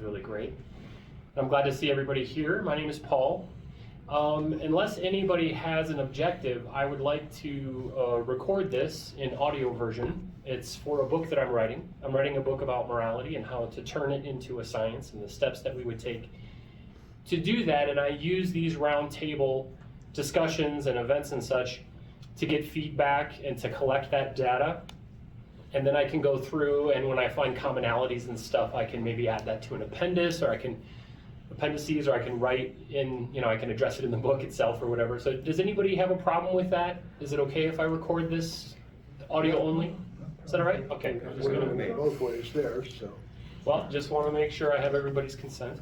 Really great. I'm glad to see everybody here. My name is Paul. Unless anybody has an objective, I would like to record this in audio version. It's for a book that I'm writing. I'm writing a book about morality and how to turn it into a science and the steps that we would take to do that. And I use these roundtable discussions and events and such to get feedback and to collect that data. And then I can go through, and when I find commonalities and stuff, I can maybe add that to an appendices, or I can write in, I can address it in the book itself or whatever. So does anybody have a problem with that? Is it okay if I record this audio only? Is that all right? Okay. I'm just gonna both ways there, so. Well, just want to make sure I have everybody's consent.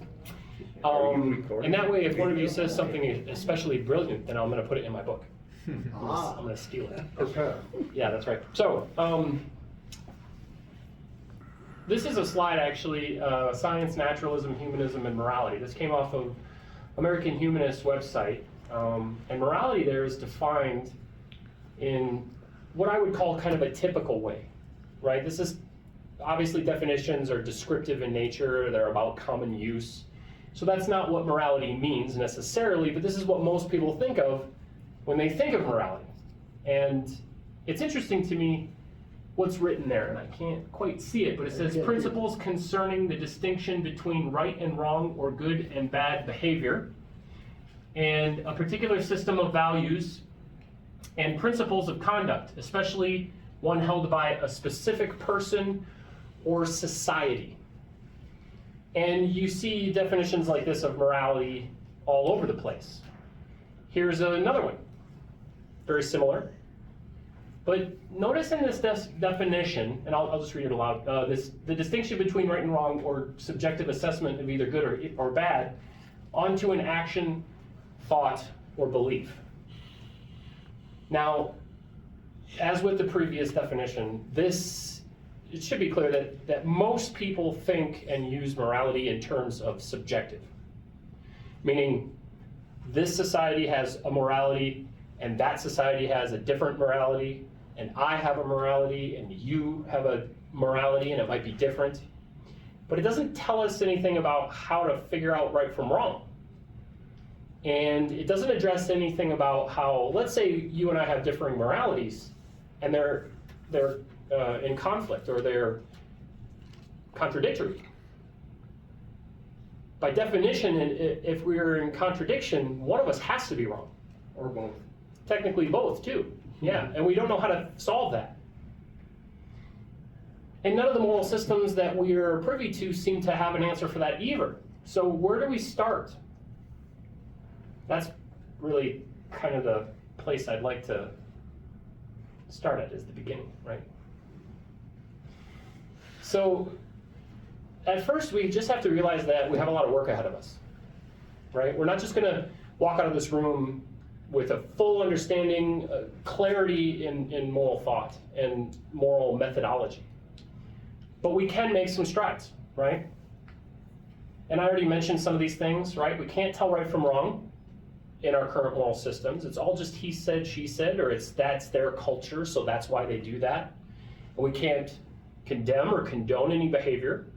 And that way, if one of you says something especially brilliant, then I'm going to put it in my book. I'm going to steal it. Yeah, that's right. So, this is a slide, actually, Science, Naturalism, Humanism, and Morality. This came off of American Humanist website. And morality there is defined in what I would call kind of a typical way, right? This is, obviously definitions are descriptive in nature, they're about common use. So that's not what morality means necessarily, but this is what most people think of when they think of morality. And it's interesting to me what's written there, and I can't quite see it, but it says principles concerning the distinction between right and wrong or good and bad behavior, and a particular system of values and principles of conduct, especially one held by a specific person or society. And you see definitions like this of morality all over the place. Here's another one, very similar. But notice in this definition, and I'll just read it aloud, the distinction between right and wrong or subjective assessment of either good or bad onto an action, thought, or belief. Now, as with the previous definition, it should be clear that most people think and use morality in terms of subjective. Meaning, this society has a morality, and that society has a different morality, and I have a morality, and you have a morality, and it might be different. But it doesn't tell us anything about how to figure out right from wrong. And it doesn't address anything about how, let's say you and I have differing moralities, and they're in conflict, or they're contradictory. By definition, if we're in contradiction, one of us has to be wrong. Or both. Technically both, too. Yeah, and we don't know how to solve that. And none of the moral systems that we are privy to seem to have an answer for that either. So where do we start? That's really kind of the place I'd like to start at, is the beginning, right? So at first, we just have to realize that we have a lot of work ahead of us, right? We're not just going to walk out of this room with a full understanding, clarity in moral thought and moral methodology. But we can make some strides, right? And I already mentioned some of these things, right? We can't tell right from wrong in our current moral systems. It's all just he said, she said, or that's their culture, so that's why they do that. And we can't condemn or condone any behavior.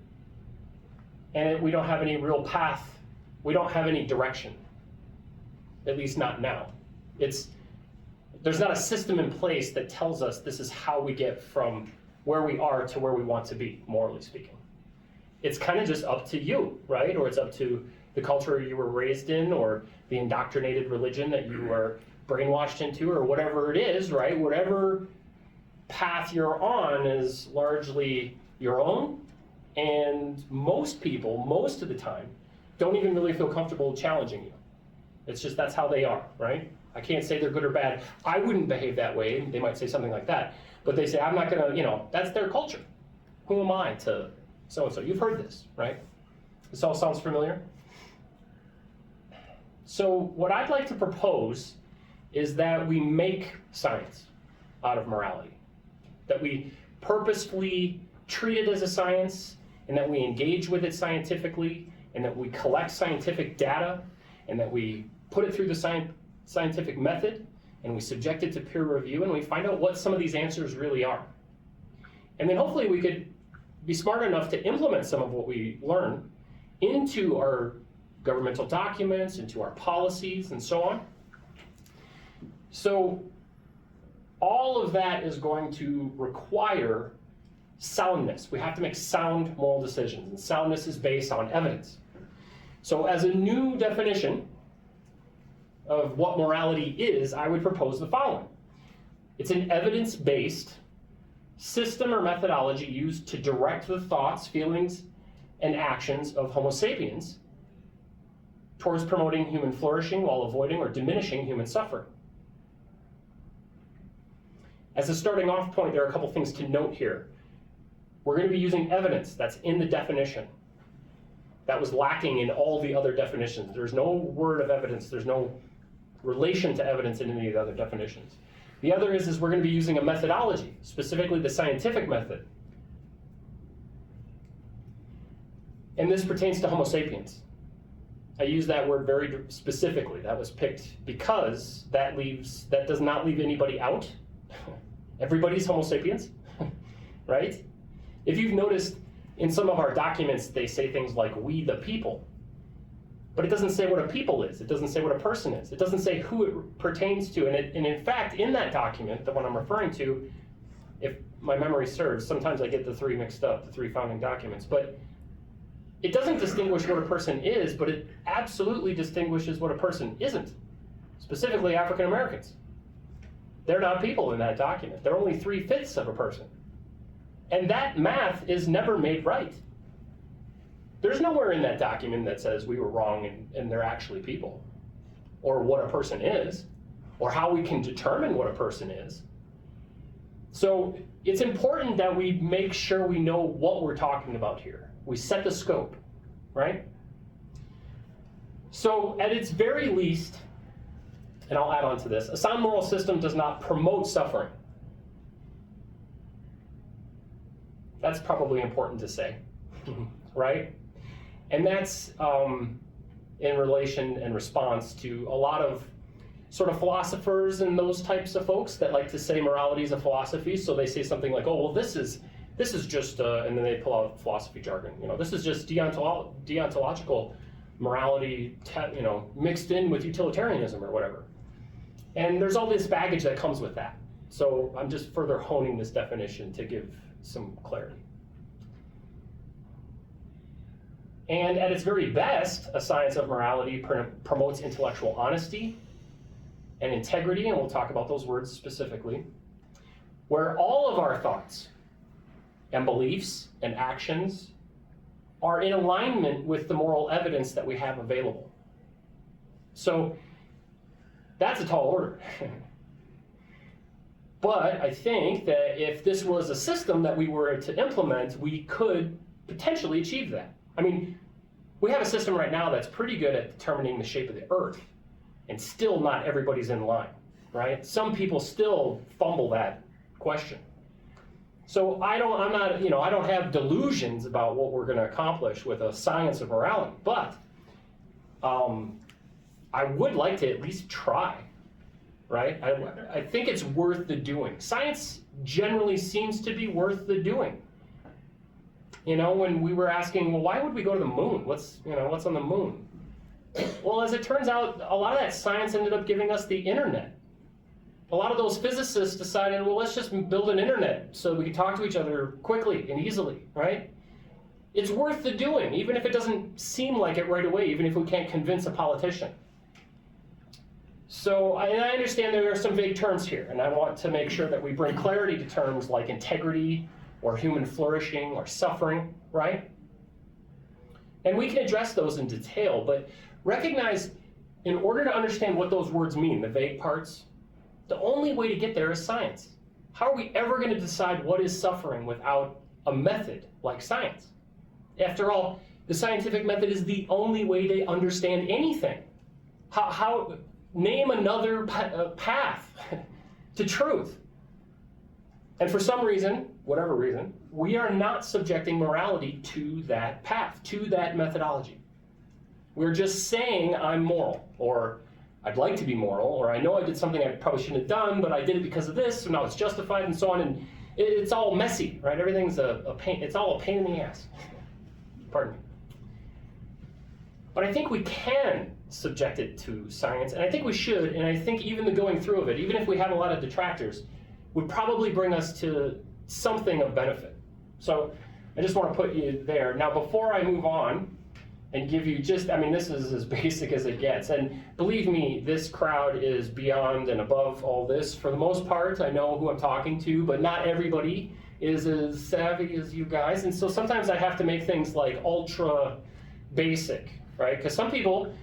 And we don't have any real path. We don't have any direction, at least not now. There's not a system in place that tells us this is how we get from where we are to where we want to be, morally speaking. It's kind of just up to you, right? Or it's up to the culture you were raised in, or the indoctrinated religion that you were brainwashed into, or whatever it is, right? Whatever path you're on is largely your own, and most people, most of the time, don't even really feel comfortable challenging you. It's just that's how they are, right? I can't say they're good or bad. I wouldn't behave that way. They might say something like that. But they say, I'm not going to, that's their culture. Who am I to so-and-so? You've heard this, right? This all sounds familiar? So what I'd like to propose is that we make science out of morality. That we purposefully treat it as a science, and that we engage with it scientifically, and that we collect scientific data, and that we put it through the scientific method, and we subject it to peer review, and we find out what some of these answers really are. And then hopefully we could be smart enough to implement some of what we learn into our governmental documents, into our policies, and so on. So all of that is going to require soundness. We have to make sound moral decisions, and soundness is based on evidence. So as a new definition of what morality is, I would propose the following. It's an evidence-based system or methodology used to direct the thoughts, feelings, and actions of Homo sapiens towards promoting human flourishing while avoiding or diminishing human suffering. As a starting off point, there are a couple things to note here. We're going to be using evidence that's in the definition. That was lacking in all the other definitions. There's no word of evidence. There's no relation to evidence in any of the other definitions. The other is we're going to be using a methodology, specifically the scientific method. And this pertains to Homo sapiens. I use that word very specifically. That was picked because that does not leave anybody out. Everybody's Homo sapiens, right? If you've noticed in some of our documents, they say things like, we the people. But it doesn't say what a people is. It doesn't say what a person is. It doesn't say who it pertains to. And in fact, in that document, the one I'm referring to, if my memory serves, sometimes I get the three mixed up, the three founding documents. But it doesn't distinguish what a person is, but it absolutely distinguishes what a person isn't, specifically African Americans. They're not people in that document. They're only 3/5 of a person. And that math is never made right. There's nowhere in that document that says we were wrong and they're actually people, or what a person is, or how we can determine what a person is. So it's important that we make sure we know what we're talking about here. We set the scope, right? So at its very least, and I'll add on to this, a sound moral system does not promote suffering. That's probably important to say, right? And that's in relation and response to a lot of sort of philosophers and those types of folks that like to say morality is a philosophy. So they say something like, oh, well, this is just, and then they pull out philosophy jargon. This is just deontological morality, mixed in with utilitarianism or whatever. And there's all this baggage that comes with that. So I'm just further honing this definition to give some clarity. And at its very best, a science of morality promotes intellectual honesty and integrity, and we'll talk about those words specifically, where all of our thoughts and beliefs and actions are in alignment with the moral evidence that we have available. So that's a tall order. But I think that if this was a system that we were to implement, we could potentially achieve that. I mean, we have a system right now that's pretty good at determining the shape of the earth, and still not everybody's in line, right? Some people still fumble that question. So I don't have delusions about what we're going to accomplish with a science of morality, but I would like to at least try, right? I think it's worth the doing. Science generally seems to be worth the doing. When we were asking, well, why would we go to the moon? What's on the moon? Well, as it turns out, a lot of that science ended up giving us the internet. A lot of those physicists decided, well, let's just build an internet so we can talk to each other quickly and easily, right? It's worth the doing, even if it doesn't seem like it right away, even if we can't convince a politician. So I understand there are some vague terms here, and I want to make sure that we bring clarity to terms like integrity or human flourishing or suffering, right? And we can address those in detail, but recognize in order to understand what those words mean, the vague parts, the only way to get there is science. How are we ever going to decide what is suffering without a method like science? After all, the scientific method is the only way to understand anything. Name another path to truth. And for some reason, whatever reason, we are not subjecting morality to that path, to that methodology. We're just saying I'm moral, or I'd like to be moral, or I know I did something I probably shouldn't have done, but I did it because of this, so now it's justified, and so on. And it's all messy, right? Everything's a pain. It's all a pain in the ass. Pardon me. But I think we can subject it to science, and I think we should, and I think even the going through of it, even if we have a lot of detractors, would probably bring us to something of benefit. So I just want to put you there. Now, before I move on and give you just, I mean, this is as basic as it gets. And believe me, this crowd is beyond and above all this. For the most part, I know who I'm talking to, but not everybody is as savvy as you guys. And so sometimes I have to make things like ultra basic, right? Because some people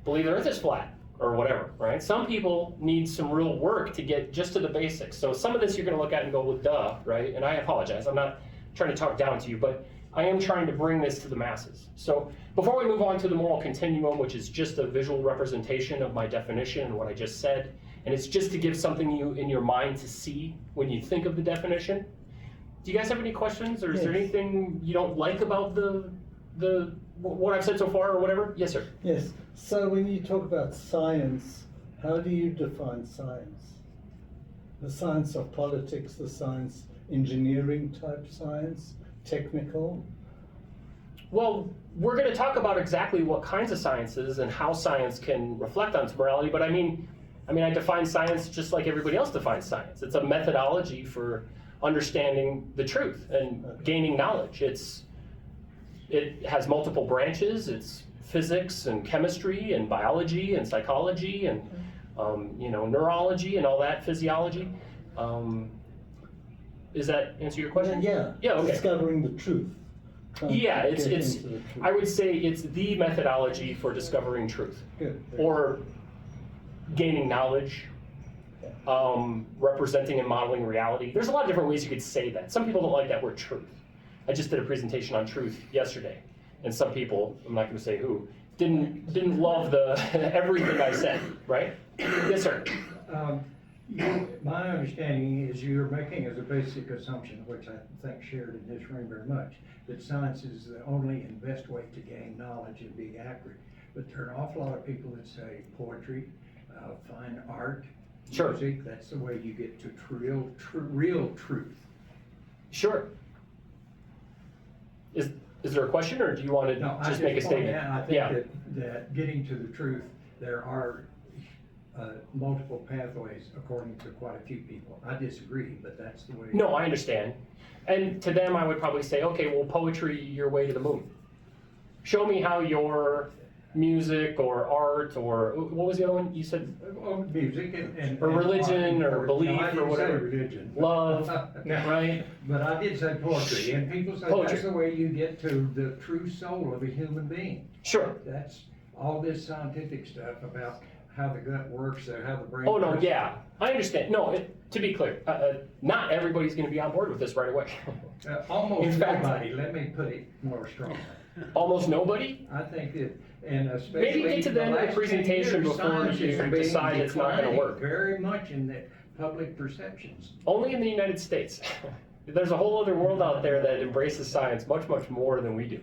believe the earth is flat or whatever, right? Some people need some real work to get just to the basics. So some of this you're going to look at and go, well, duh, right? And I apologize. I'm not trying to talk down to you, but I am trying to bring this to the masses. So before we move on to the moral continuum, which is just a visual representation of my definition and what I just said, and it's just to give something you in your mind to see when you think of the definition. Do you guys have any questions, or is there anything you don't like about the what I've said so far, or whatever? Yes, sir. Yes. So when you talk about science, how do you define science? The science of politics, the science, engineering type science, technical? Well, we're going to talk about exactly what kinds of sciences and how science can reflect on morality, but I mean, I define science just like everybody else defines science. It's a methodology for understanding the truth and gaining knowledge. It has multiple branches. It's physics and chemistry and biology and psychology and neurology and all that, physiology. Does that answer your question? Yeah. Yeah. Okay. Discovering the truth. Yeah, it's Get into the truth. I would say it's the methodology for discovering truth. Good. Or gaining knowledge, representing and modeling reality. There's a lot of different ways you could say that. Some people don't like that word truth. I just did a presentation on truth yesterday, and some people, I'm not going to say who, didn't love the everything I said, right? Yes, sir. My understanding is you're making as a basic assumption, which I think shared in this room very much, that science is the only and best way to gain knowledge and be accurate. But there are an awful lot of people that say poetry, fine art, Sure. music, that's the way you get to real truth. Sure. Is there a question, or do you want to just make a statement? I think that getting to the truth, there are multiple pathways according to quite a few people. I disagree, but that's the way. No, I understand. And to them, I would probably say, okay, well, poetry, your way to the moon. Show me how your music or art or what was the other one you said? Music and or religion art, or belief no, I didn't or whatever. Say religion. Love, No. right? But I did say poetry, and people say Poetry. that's the way you get to the true soul of a human being. Sure. That's all this scientific stuff about how the gut works, or how the brain Oh, no, works. yeah. I understand. No, to be clear, not everybody's going to be on board with this right away. Almost In fact- nobody, let me put it more strongly. Almost nobody? I think that, and especially Maybe get to the end of the last 10 presentation years, before science you is being decide it's not gonna declining work. Very much in the public perceptions. Only in the United States. There's a whole other world out there that embraces science much, much more than we do.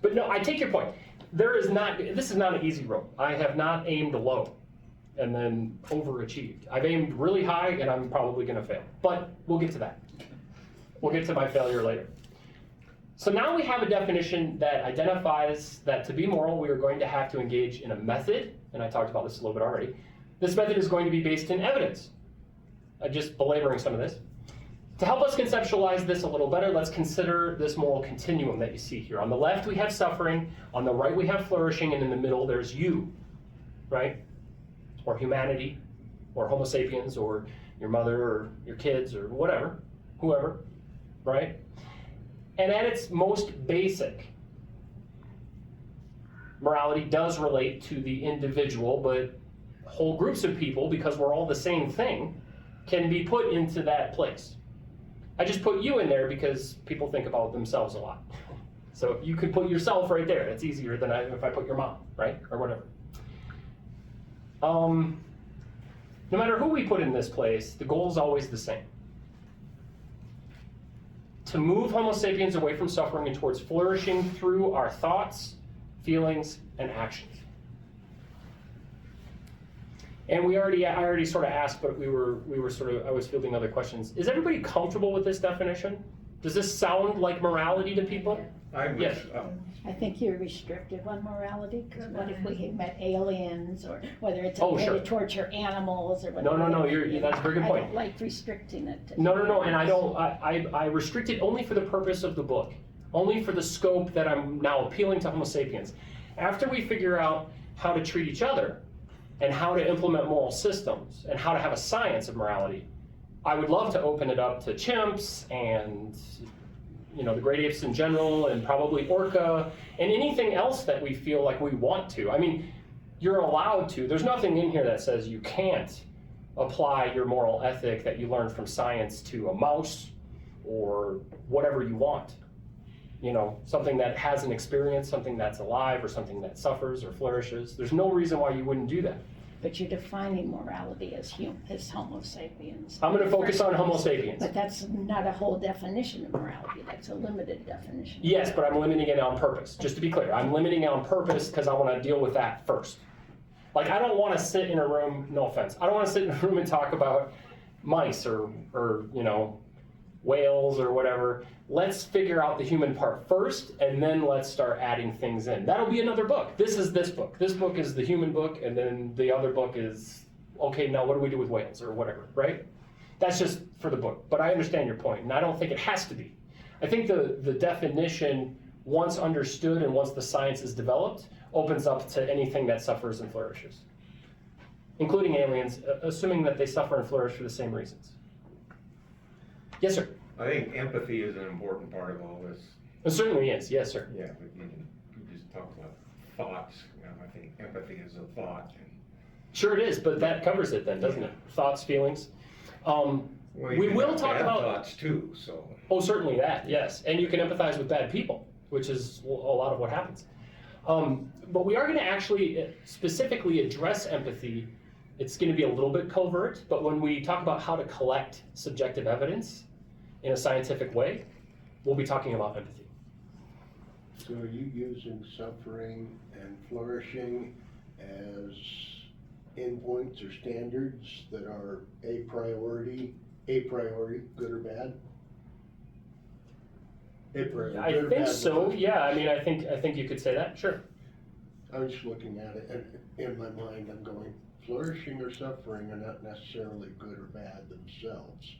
But no, I take your point. This is not an easy road. I have not aimed low and then overachieved. I've aimed really high, and I'm probably going to fail. But we'll get to that. We'll get to my failure later. So now we have a definition that identifies that to be moral, we are going to have to engage in a method, and I talked about this a little bit already. This method is going to be based in evidence. I'm just belaboring some of this. To help us conceptualize this a little better, let's consider this moral continuum that you see here. On the left, we have suffering. On the right, we have flourishing. And in the middle, there's you, right? Or humanity, or Homo sapiens, or your mother, or your kids, or whatever, whoever, right? And at its most basic, morality does relate to the individual, but whole groups of people, because we're all the same thing, can be put into that place. I just put you in there because people think about themselves a lot. So you could put yourself right there. It's easier than if I put your mom, right? Or whatever. No matter who we put in this place, the goal is always the same. To move Homo sapiens away from suffering and towards flourishing through our thoughts, feelings, and actions. And I already sort of asked, but I was fielding other questions. Is everybody comfortable with this definition? Does this sound like morality to people? I was, Yes. I think you're restrictive on morality, because what if we met aliens, or whether it's Oh, okay sure. to torture animals, or whatever. No, that's a very good point. I don't like restricting it to. No, and I restrict it only for the purpose of the book, only for the scope that I'm now appealing to Homo sapiens. After we figure out how to treat each other, and how to implement moral systems, and how to have a science of morality, I would love to open it up to chimps and the great apes in general, and probably orca, and anything else that we feel like we want to. I mean, you're allowed to. There's nothing in here that says you can't apply your moral ethic that you learned from science to a mouse or whatever you want. Something that has an experience, something that's alive, or something that suffers or flourishes. There's no reason why you wouldn't do that. But you're defining morality as Homo sapiens. I'm going to focus on Homo sapiens. But that's not a whole definition of morality, that's a limited definition. Yes, but I'm limiting it on purpose. Just to be clear, I'm limiting it on purpose because I want to deal with that first. Like, I don't want to sit in a room, no offense, I don't want to sit in a room and talk about mice or whales or whatever. Let's figure out the human part first, and then let's start adding things in. That'll be another book. This is this book. This book is the human book, and then the other book is, okay, now what do we do with whales or whatever, right? That's just for the book, but I understand your point, and I don't think it has to be. I think the definition, once understood and once the science is developed, opens up to anything that suffers and flourishes, including aliens, assuming that they suffer and flourish for the same reasons. Yes, sir. I think empathy is an important part of all this. It certainly is, yes, sir. Yeah, you just talk about thoughts, I think empathy is a thought. Sure it is, but that covers it then, doesn't it? Thoughts, feelings. Well, you We can will have talk bad about thoughts too, so. Oh, certainly that, yes. And you can empathize with bad people, which is a lot of what happens. But we are going to actually specifically address empathy. It's going to be a little bit covert, but when we talk about how to collect subjective evidence in a scientific way, we'll be talking about empathy. So are you using suffering and flourishing as endpoints or standards that are a priority, good or bad? A priority, I good or think bad, so, because yeah. I mean, I think you could say that, sure. I was just looking at it, and in my mind, I'm going, flourishing or suffering are not necessarily good or bad themselves.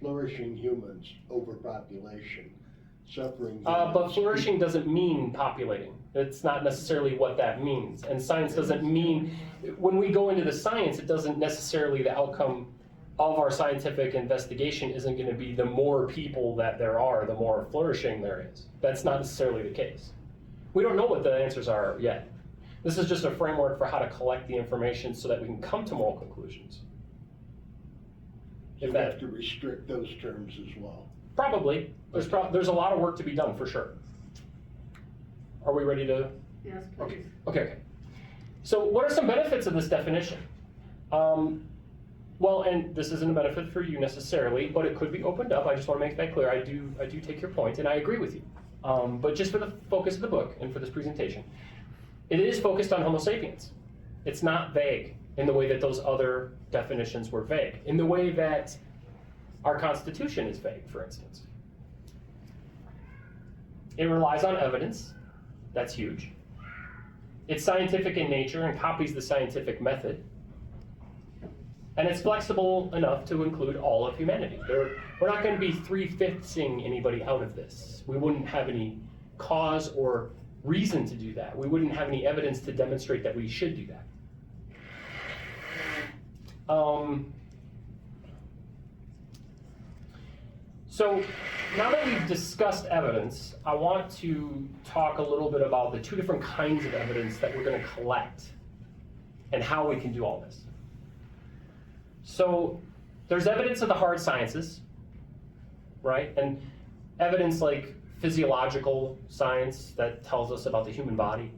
Flourishing humans, overpopulation. Suffering humans. But flourishing doesn't mean populating. It's not necessarily what that means. And science doesn't mean, when we go into the science, it doesn't necessarily, the outcome of our scientific investigation isn't going to be the more people that there are, the more flourishing there is. That's not necessarily the case. We don't know what the answers are yet. This is just a framework for how to collect the information so that we can come to moral conclusions. So we have to restrict those terms as well. Probably. There's a lot of work to be done, for sure. Are we ready to? Yes, please. Okay. So what are some benefits of this definition? Well, and this isn't a benefit for you necessarily, but it could be opened up. I just want to make that clear. I do take your point, and I agree with you. But just for the focus of the book and for this presentation, it is focused on Homo sapiens. It's not vague in the way that those other definitions were vague, in the way that our Constitution is vague, for instance. It relies on evidence. That's huge. It's scientific in nature and copies the scientific method. And it's flexible enough to include all of humanity. We're not going to be 3/5thing anybody out of this. We wouldn't have any cause or reason to do that. We wouldn't have any evidence to demonstrate that we should do that. So now that we've discussed evidence, I want to talk a little bit about the two different kinds of evidence that we're going to collect and how we can do all this. So there's evidence of the hard sciences, right? And evidence like physiological science that tells us about the human body,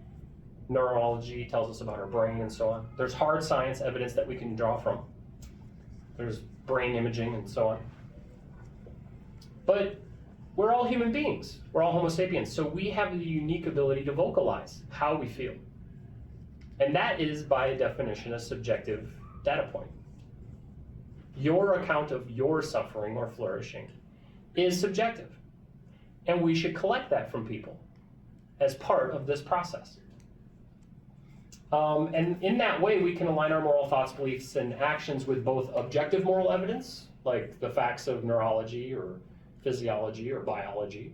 neurology tells us about our brain and so on. There's hard science evidence that we can draw from. There's brain imaging and so on. But we're all human beings. We're all Homo sapiens. So we have the unique ability to vocalize how we feel. And that is, by definition, a subjective data point. Your account of your suffering or flourishing is subjective. And we should collect that from people as part of this process. And in that way, we can align our moral thoughts, beliefs, and actions with both objective moral evidence, like the facts of neurology or physiology or biology.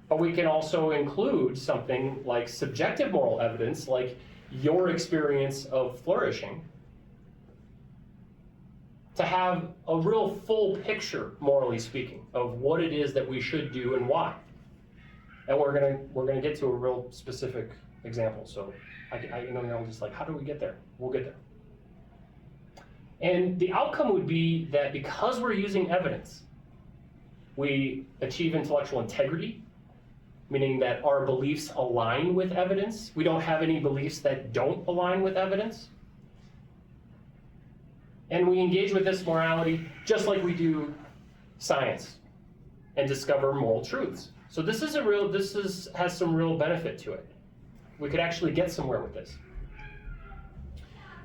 But we can also include something like subjective moral evidence, like your experience of flourishing, to have a real full picture, morally speaking, of what it is that we should do and why. And we're gonna get to a real specific example. So I'm just like, how do we get there? We'll get there. And the outcome would be that because we're using evidence, we achieve intellectual integrity, meaning that our beliefs align with evidence. We don't have any beliefs that don't align with evidence. And we engage with this morality just like we do science and discover moral truths. So this has some real benefit to it. We could actually get somewhere with this.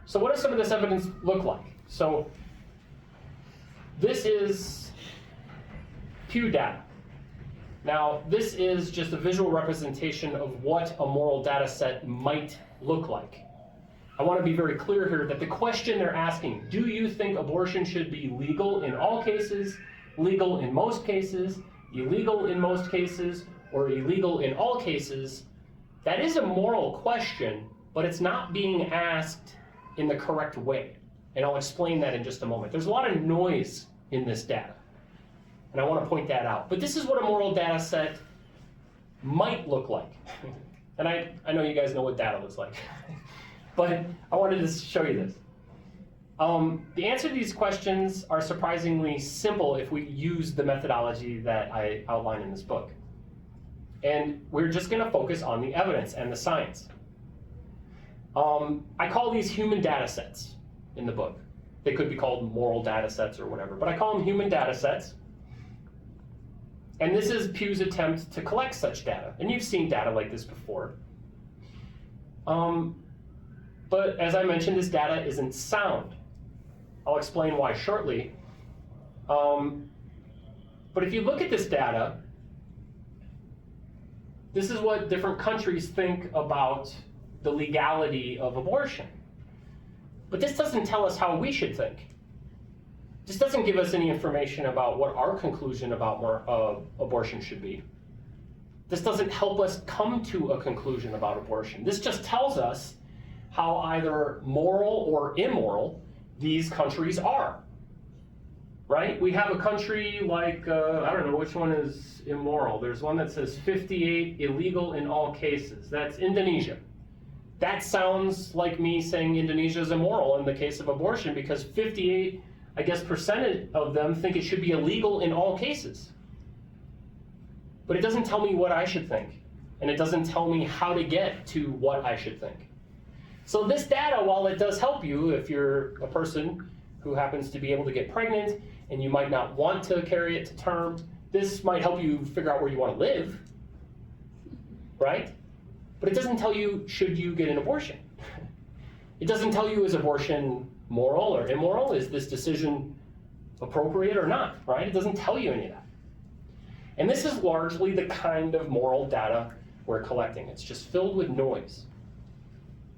So what does some of this evidence look like? So this is Pew data. Now, this is just a visual representation of what a moral data set might look like. I want to be very clear here that the question they're asking, do you think abortion should be legal in all cases, legal in most cases, illegal in most cases, or illegal in all cases? That is a moral question, but it's not being asked in the correct way. And I'll explain that in just a moment. There's a lot of noise in this data, and I want to point that out. But this is what a moral data set might look like. And I know you guys know what data looks like, but I wanted to show you this. The answer to these questions are surprisingly simple if we use the methodology that I outline in this book. And we're just going to focus on the evidence and the science. I call these human data sets in the book. They could be called moral data sets or whatever, but I call them human data sets. And this is Pew's attempt to collect such data. And you've seen data like this before. But as I mentioned, this data isn't sound. I'll explain why shortly. But if you look at this data, this is what different countries think about the legality of abortion. But this doesn't tell us how we should think. This doesn't give us any information about what our conclusion about abortion should be. This doesn't help us come to a conclusion about abortion. This just tells us how either moral or immoral these countries are. Right? We have a country like, I don't know which one is immoral. There's one that says 58 illegal in all cases. That's Indonesia. That sounds like me saying Indonesia is immoral in the case of abortion because 58, I guess, percentage of them think it should be illegal in all cases. But it doesn't tell me what I should think. And it doesn't tell me how to get to what I should think. So this data, while it does help you if you're a person who happens to be able to get pregnant and you might not want to carry it to term, this might help you figure out where you want to live, right? But it doesn't tell you, should you get an abortion? It doesn't tell you, is abortion moral or immoral? Is this decision appropriate or not, right? It doesn't tell you any of that. And this is largely the kind of moral data we're collecting. It's just filled with noise.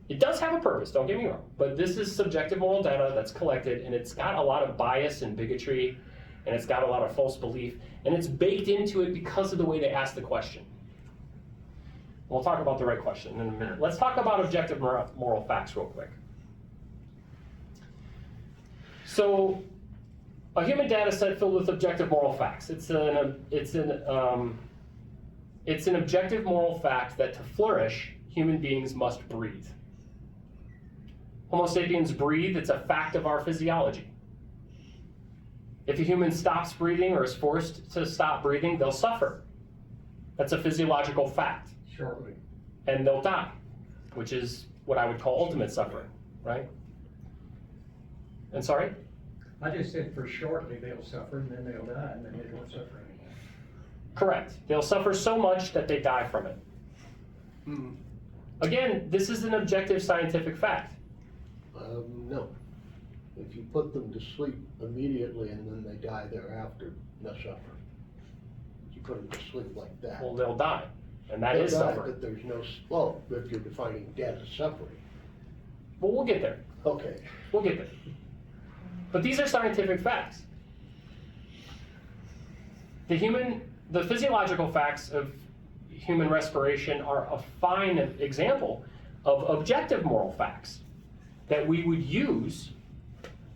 It does have a purpose, don't get me wrong, but this is subjective moral data that's collected, and it's got a lot of bias and bigotry, and it's got a lot of false belief, and it's baked into it because of the way they ask the question. We'll talk about the right question in a minute. Let's talk about objective moral facts real quick. So, a human data set filled with objective moral facts. It's an objective moral fact that to flourish, human beings must breathe. Homo sapiens breathe, it's a fact of our physiology. If a human stops breathing or is forced to stop breathing, they'll suffer. That's a physiological fact. Shortly. And they'll die, which is what I would call ultimate suffering, right? And sorry? I just said for shortly they'll suffer and then they'll die and then they don't suffer anymore. Correct. They'll suffer so much that they die from it. Again, this is an objective scientific fact. No. If you put them to sleep immediately and then they die thereafter, they'll suffer. You put them to sleep like that. Well, they'll die, and that They'll is die, suffering. But there's no, well, if you're defining death as suffering, Well, we'll get there. okay. We'll get there. But these are scientific facts. The physiological facts of human respiration are a fine example of objective moral facts that we would use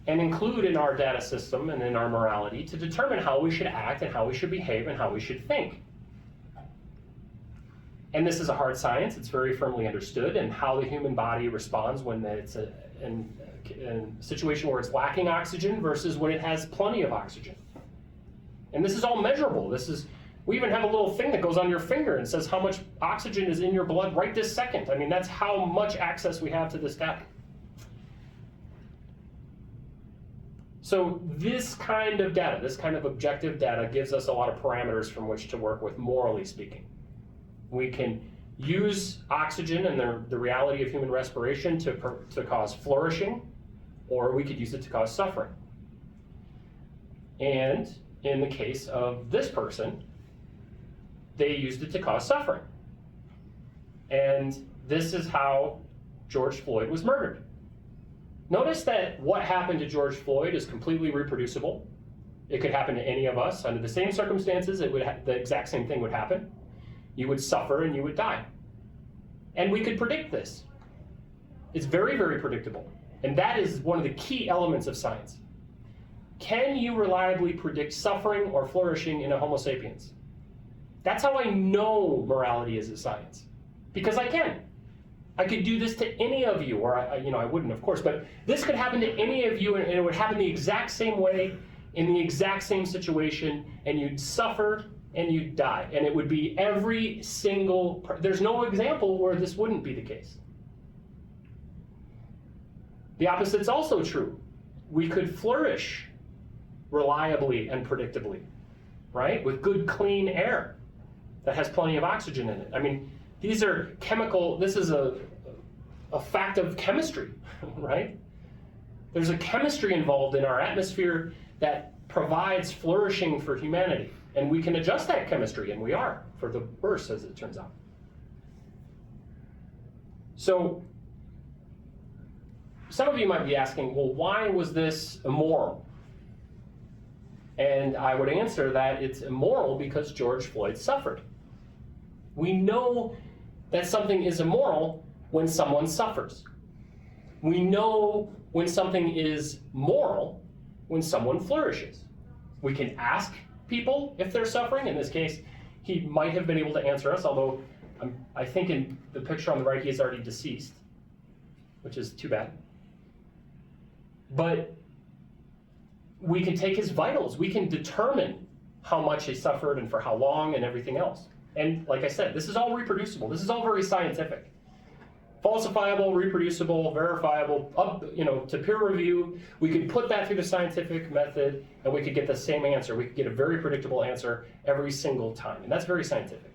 and include in our data system and in our morality to determine how we should act and how we should behave and how we should think. And this is a hard science. It's very firmly understood, and how the human body responds when it's in a situation where it's lacking oxygen versus when it has plenty of oxygen. And this is all measurable. We even have a little thing that goes on your finger and says how much oxygen is in your blood right this second. I mean, that's how much access we have to this data. So this kind of data, this kind of objective data, gives us a lot of parameters from which to work with, morally speaking. We can use oxygen and the reality of human respiration to cause flourishing, or we could use it to cause suffering. And in the case of this person, they used it to cause suffering. And this is how George Floyd was murdered. Notice that what happened to George Floyd is completely reproducible. It could happen to any of us. Under the same circumstances, the exact same thing would happen. You would suffer and you would die. And we could predict this. It's very, very predictable. And that is one of the key elements of science. Can you reliably predict suffering or flourishing in a Homo sapiens? That's how I know morality is a science. Because I can. I could do this to any of you, or I wouldn't, of course, but this could happen to any of you, and it would happen the exact same way, in the exact same situation, and you'd suffer and you'd die. And it would be every single, there's no example where this wouldn't be the case. The opposite's also true. We could flourish reliably and predictably, right? With good, clean air that has plenty of oxygen in it. I mean, these are this is a fact of chemistry, right? There's a chemistry involved in our atmosphere that provides flourishing for humanity. And we can adjust that chemistry, and we are, for the worse, as it turns out. So, some of you might be asking, well, why was this immoral? And I would answer that it's immoral because George Floyd suffered. We know that something is immoral when someone suffers. We know when something is moral when someone flourishes. We can ask people if they're suffering. In this case, he might have been able to answer us, although I think in the picture on the right, he is already deceased, which is too bad. But we can take his vitals. We can determine how much he suffered and for how long and everything else. And like I said, this is all reproducible. This is all very scientific. Falsifiable, reproducible, verifiable, to peer review. We could put that through the scientific method and we could get the same answer. We could get a very predictable answer every single time. And that's very scientific.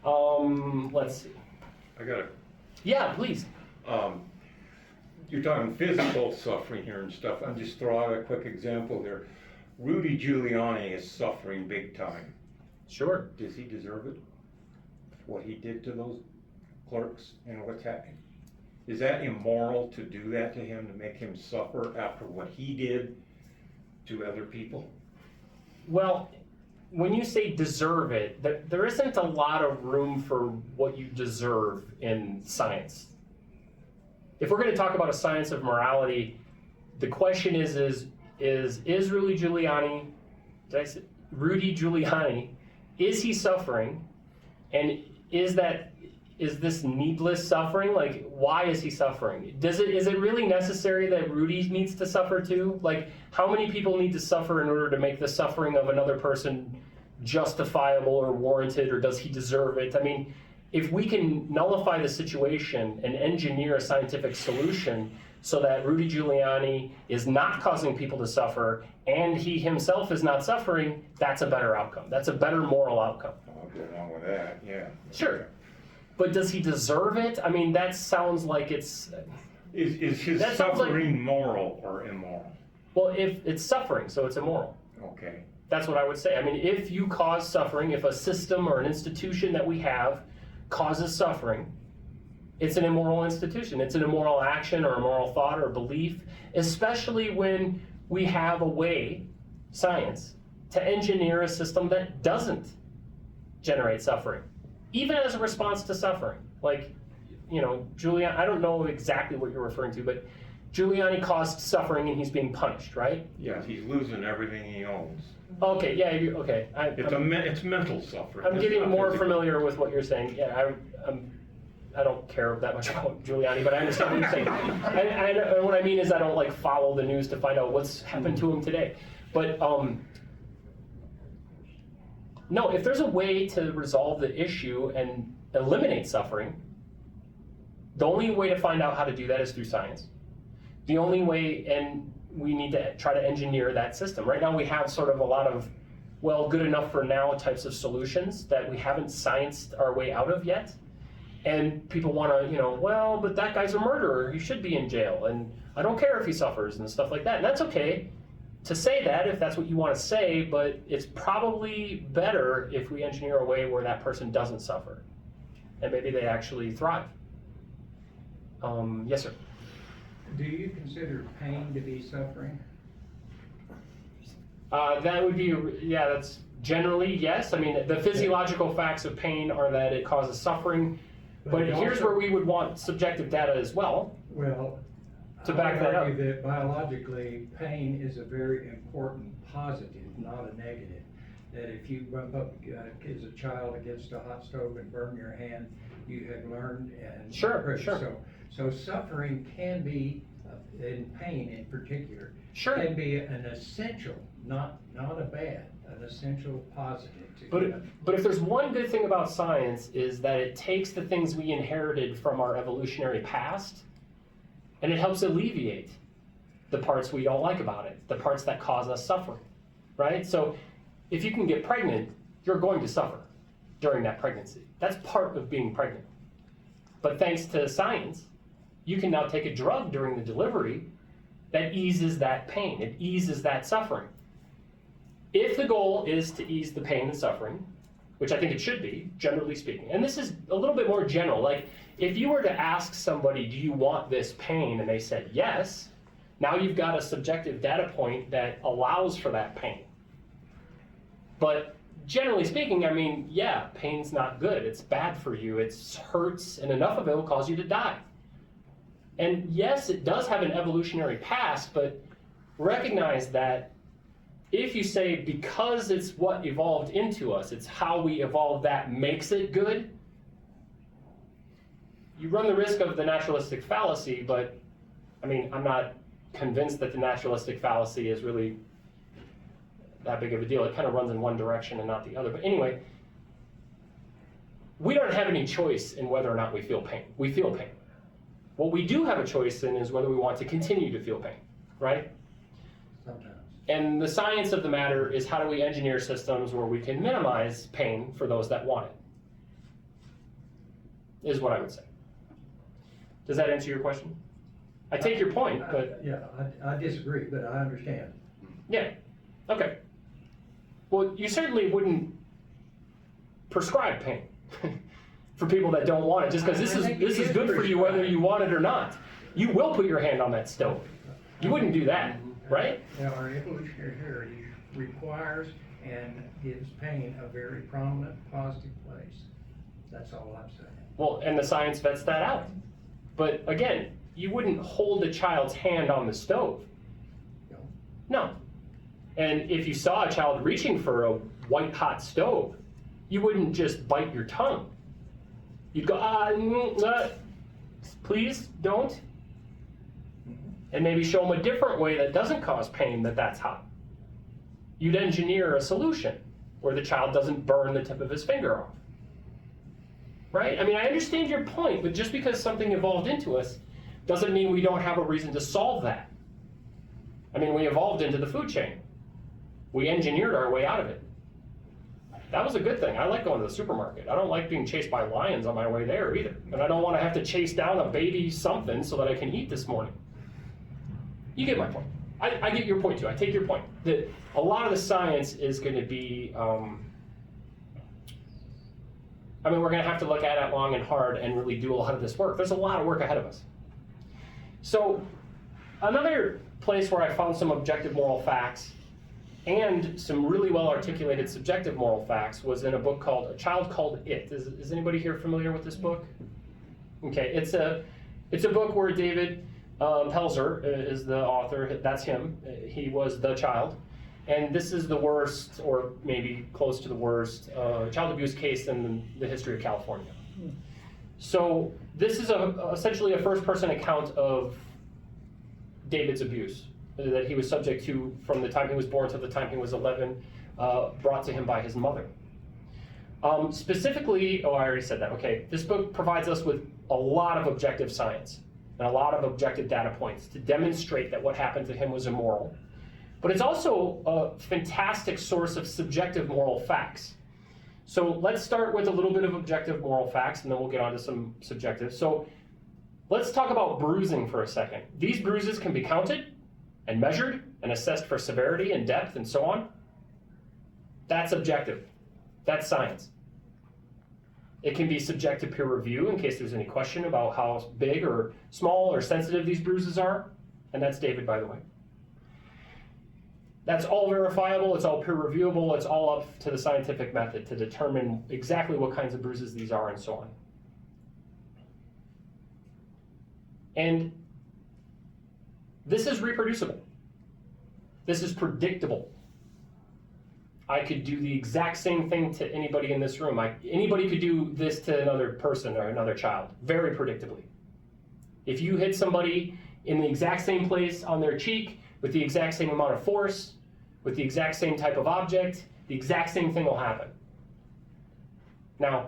Let's see. I got it. Yeah, please. You're talking physical suffering here and stuff. I'll just throw out a quick example here. Rudy Giuliani is suffering big time. Sure. Does he deserve it? What he did to those clerks and what's happening? Is that immoral to do that to him, to make him suffer after what he did to other people? Well, when you say deserve it, there isn't a lot of room for what you deserve in science. If we're going to talk about a science of morality, the question is Rudy Giuliani, Rudy Giuliani, is he suffering? And is this needless suffering? Like, why is he suffering? Is it really necessary that Rudy needs to suffer too? Like, how many people need to suffer in order to make the suffering of another person justifiable or warranted, or does he deserve it? I mean, if we can nullify the situation and engineer a scientific solution so that Rudy Giuliani is not causing people to suffer and he himself is not suffering, that's a better outcome. That's a better moral outcome. I'll go along with that, yeah. Sure. But does he deserve it? I mean, that sounds like it's... Is his that sounds like- suffering moral or immoral? Well, if it's suffering, so it's immoral. Okay. That's what I would say. I mean, if you cause suffering, if a system or an institution that we have causes suffering, it's an immoral institution. It's an immoral action or immoral thought or belief, especially when we have a way, science, to engineer a system that doesn't generate suffering, even as a response to suffering. Like, you know, Giuliani, I don't know exactly what you're referring to, but Giuliani caused suffering and he's being punished, right? Yeah, he's losing everything he owns. Okay, yeah, okay. It's mental suffering. I'm It's getting not more physical. familiar with what you're saying. Yeah, I don't care that much about Giuliani, but I understand what you're saying. And what I mean is I don't like follow the news to find out what's happened to him today. But no, if there's a way to resolve the issue and eliminate suffering, the only way to find out how to do that is through science. The only way, and we need to try to engineer that system. Right now we have sort of a lot of, well, good enough for now types of solutions that we haven't scienced our way out of yet. And people want to, you know, well, but that guy's a murderer, he should be in jail, and I don't care if he suffers and stuff like that. And that's okay to say that if that's what you want to say, but it's probably better if we engineer a way where that person doesn't suffer. And maybe they actually thrive. Yes, sir. Do you consider pain to be suffering? That would be, yeah, that's generally yes. I mean, the physiological facts of pain are that it causes suffering, but here's where we would want subjective data as well. Well, To back that I up. would argue that biologically, pain is a very important positive, not a negative. That if you bump up as a child against a hot stove and burn your hand, you have learned and Sure. So suffering can be, in pain in particular, Sure. can be an essential, not a bad, an essential positive to But if there's one good thing about science is that it takes the things we inherited from our evolutionary past and it helps alleviate the parts we don't like about it, the parts that cause us suffering, right? So if you can get pregnant, you're going to suffer during that pregnancy. That's part of being pregnant. But thanks to science, you can now take a drug during the delivery that eases that pain, it eases that suffering. If the goal is to ease the pain and suffering, which I think it should be, generally speaking, and this is a little bit more general, like if you were to ask somebody, do you want this pain, and they said yes, now you've got a subjective data point that allows for that pain. But generally speaking, I mean, yeah, pain's not good, it's bad for you, it hurts, and enough of it will cause you to die. And yes, it does have an evolutionary past, but recognize that if you say because it's what evolved into us, it's how we evolved that makes it good, you run the risk of the naturalistic fallacy, but I mean, I'm not convinced that the naturalistic fallacy is really that big of a deal. It kind of runs in one direction and not the other. But anyway, we don't have any choice in whether or not we feel pain. We feel pain. What we do have a choice in is whether we want to continue to feel pain, right? Sometimes. And the science of the matter is how do we engineer systems where we can minimize pain for those that want it, is what I would say. Does that answer your question? I take your point, but... Yeah, I disagree, but I understand. Yeah, okay. Well, you certainly wouldn't prescribe pain for people that don't want it, just because this is good for you whether you want it or not. You will put your hand on that stove. You wouldn't do that, right? Now, our evolutionary heritage requires and gives pain a very prominent, positive place. That's all I'm saying. Well, and the science vets that out. But again, you wouldn't hold a child's hand on the stove. No. No. And if you saw a child reaching for a white hot stove, you wouldn't just bite your tongue. You'd go, please don't. And maybe show them a different way that doesn't cause pain that's hot. You'd engineer a solution where the child doesn't burn the tip of his finger off. Right? I mean, I understand your point, but just because something evolved into us doesn't mean we don't have a reason to solve that. I mean, we evolved into the food chain. We engineered our way out of it. That was a good thing. I like going to the supermarket. I don't like being chased by lions on my way there either. And I don't want to have to chase down a baby something so that I can eat this morning. You get my point. I get your point too. I take your point that a lot of the science is going to be, I mean, we're going to have to look at it long and hard and really do a lot of this work. There's a lot of work ahead of us. So another place where I found some objective moral facts and some really well articulated subjective moral facts was in a book called A Child Called It. Is anybody here familiar with this book? Okay, it's a book where David Pelzer is the author. That's him. He was the child. And this is the worst, or maybe close to the worst, child abuse case in the history of California. So this is essentially a first-person account of David's abuse that he was subject to from the time he was born to the time he was 11, brought to him by his mother. Specifically, I already said that, okay. This book provides us with a lot of objective science and a lot of objective data points to demonstrate that what happened to him was immoral. But it's also a fantastic source of subjective moral facts. So let's start with a little bit of objective moral facts, and then we'll get on to some subjective. So let's talk about bruising for a second. These bruises can be counted and measured and assessed for severity and depth and so on. That's objective. That's science. It can be subject to peer review in case there's any question about how big or small or sensitive these bruises are. And that's David, by the way. That's all verifiable, it's all peer reviewable, it's all up to the scientific method to determine exactly what kinds of bruises these are and so on. And this is reproducible. This is predictable. I could do the exact same thing to anybody in this room. Anybody could do this to another person or another child, very predictably. If you hit somebody in the exact same place on their cheek, with the exact same amount of force, with the exact same type of object, the exact same thing will happen. Now,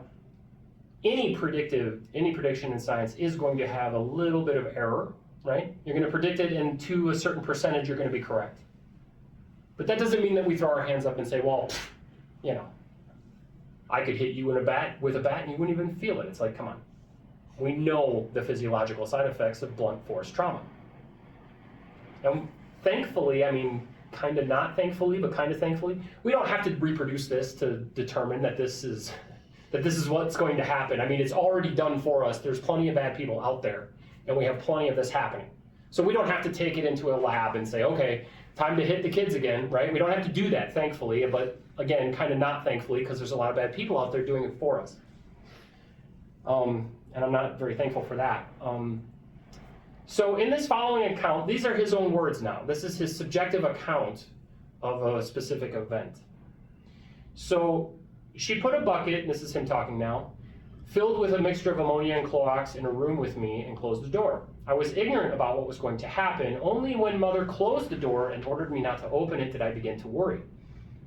any prediction in science is going to have a little bit of error, right? You're going to predict it, and to a certain percentage, you're going to be correct. But that doesn't mean that we throw our hands up and say, well, you know, I could hit you with a bat and you wouldn't even feel it. It's like, come on. We know the physiological side effects of blunt force trauma. And thankfully, I mean, kind of not thankfully, but kind of thankfully, we don't have to reproduce this to determine that this is what's going to happen. I mean, it's already done for us. There's plenty of bad people out there, and we have plenty of this happening. So we don't have to take it into a lab and say, okay, time to hit the kids again, right? We don't have to do that, thankfully, but again, kind of not thankfully, because there's a lot of bad people out there doing it for us. And I'm not very thankful for that. So in this following account, these are his own words now. This is his subjective account of a specific event. So she put a bucket, and this is him talking now, filled with a mixture of ammonia and Clorox in a room with me and closed the door. I was ignorant about what was going to happen. Only when Mother closed the door and ordered me not to open it did I begin to worry.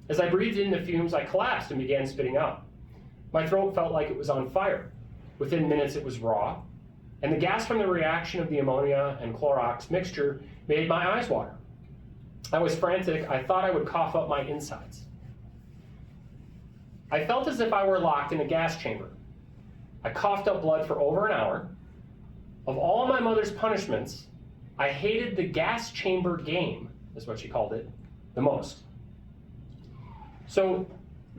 As I breathed in the fumes, I collapsed and began spitting out. My throat felt like it was on fire. Within minutes it was raw, and the gas from the reaction of the ammonia and Clorox mixture made my eyes water. I was frantic. I thought I would cough up my insides. I felt as if I were locked in a gas chamber. I coughed up blood for over an hour. Of all my mother's punishments, I hated the gas chamber game, is what she called it, the most. So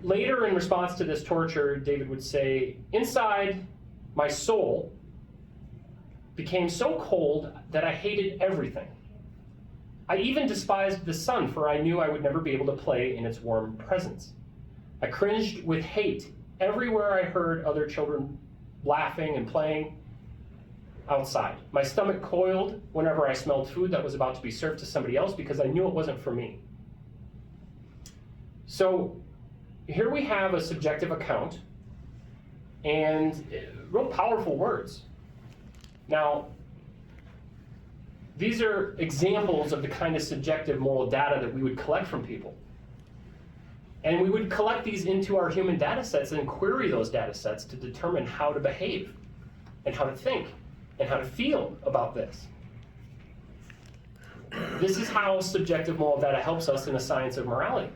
later, in response to this torture, David would say, inside, my soul became so cold that I hated everything. I even despised the sun, for I knew I would never be able to play in its warm presence. I cringed with hate everywhere I heard other children laughing and playing outside. My stomach coiled whenever I smelled food that was about to be served to somebody else because I knew it wasn't for me. So here we have a subjective account and real powerful words. Now, these are examples of the kind of subjective moral data that we would collect from people. And we would collect these into our human data sets and query those data sets to determine how to behave and how to think and how to feel about this. This is how subjective moral data helps us in the science of morality.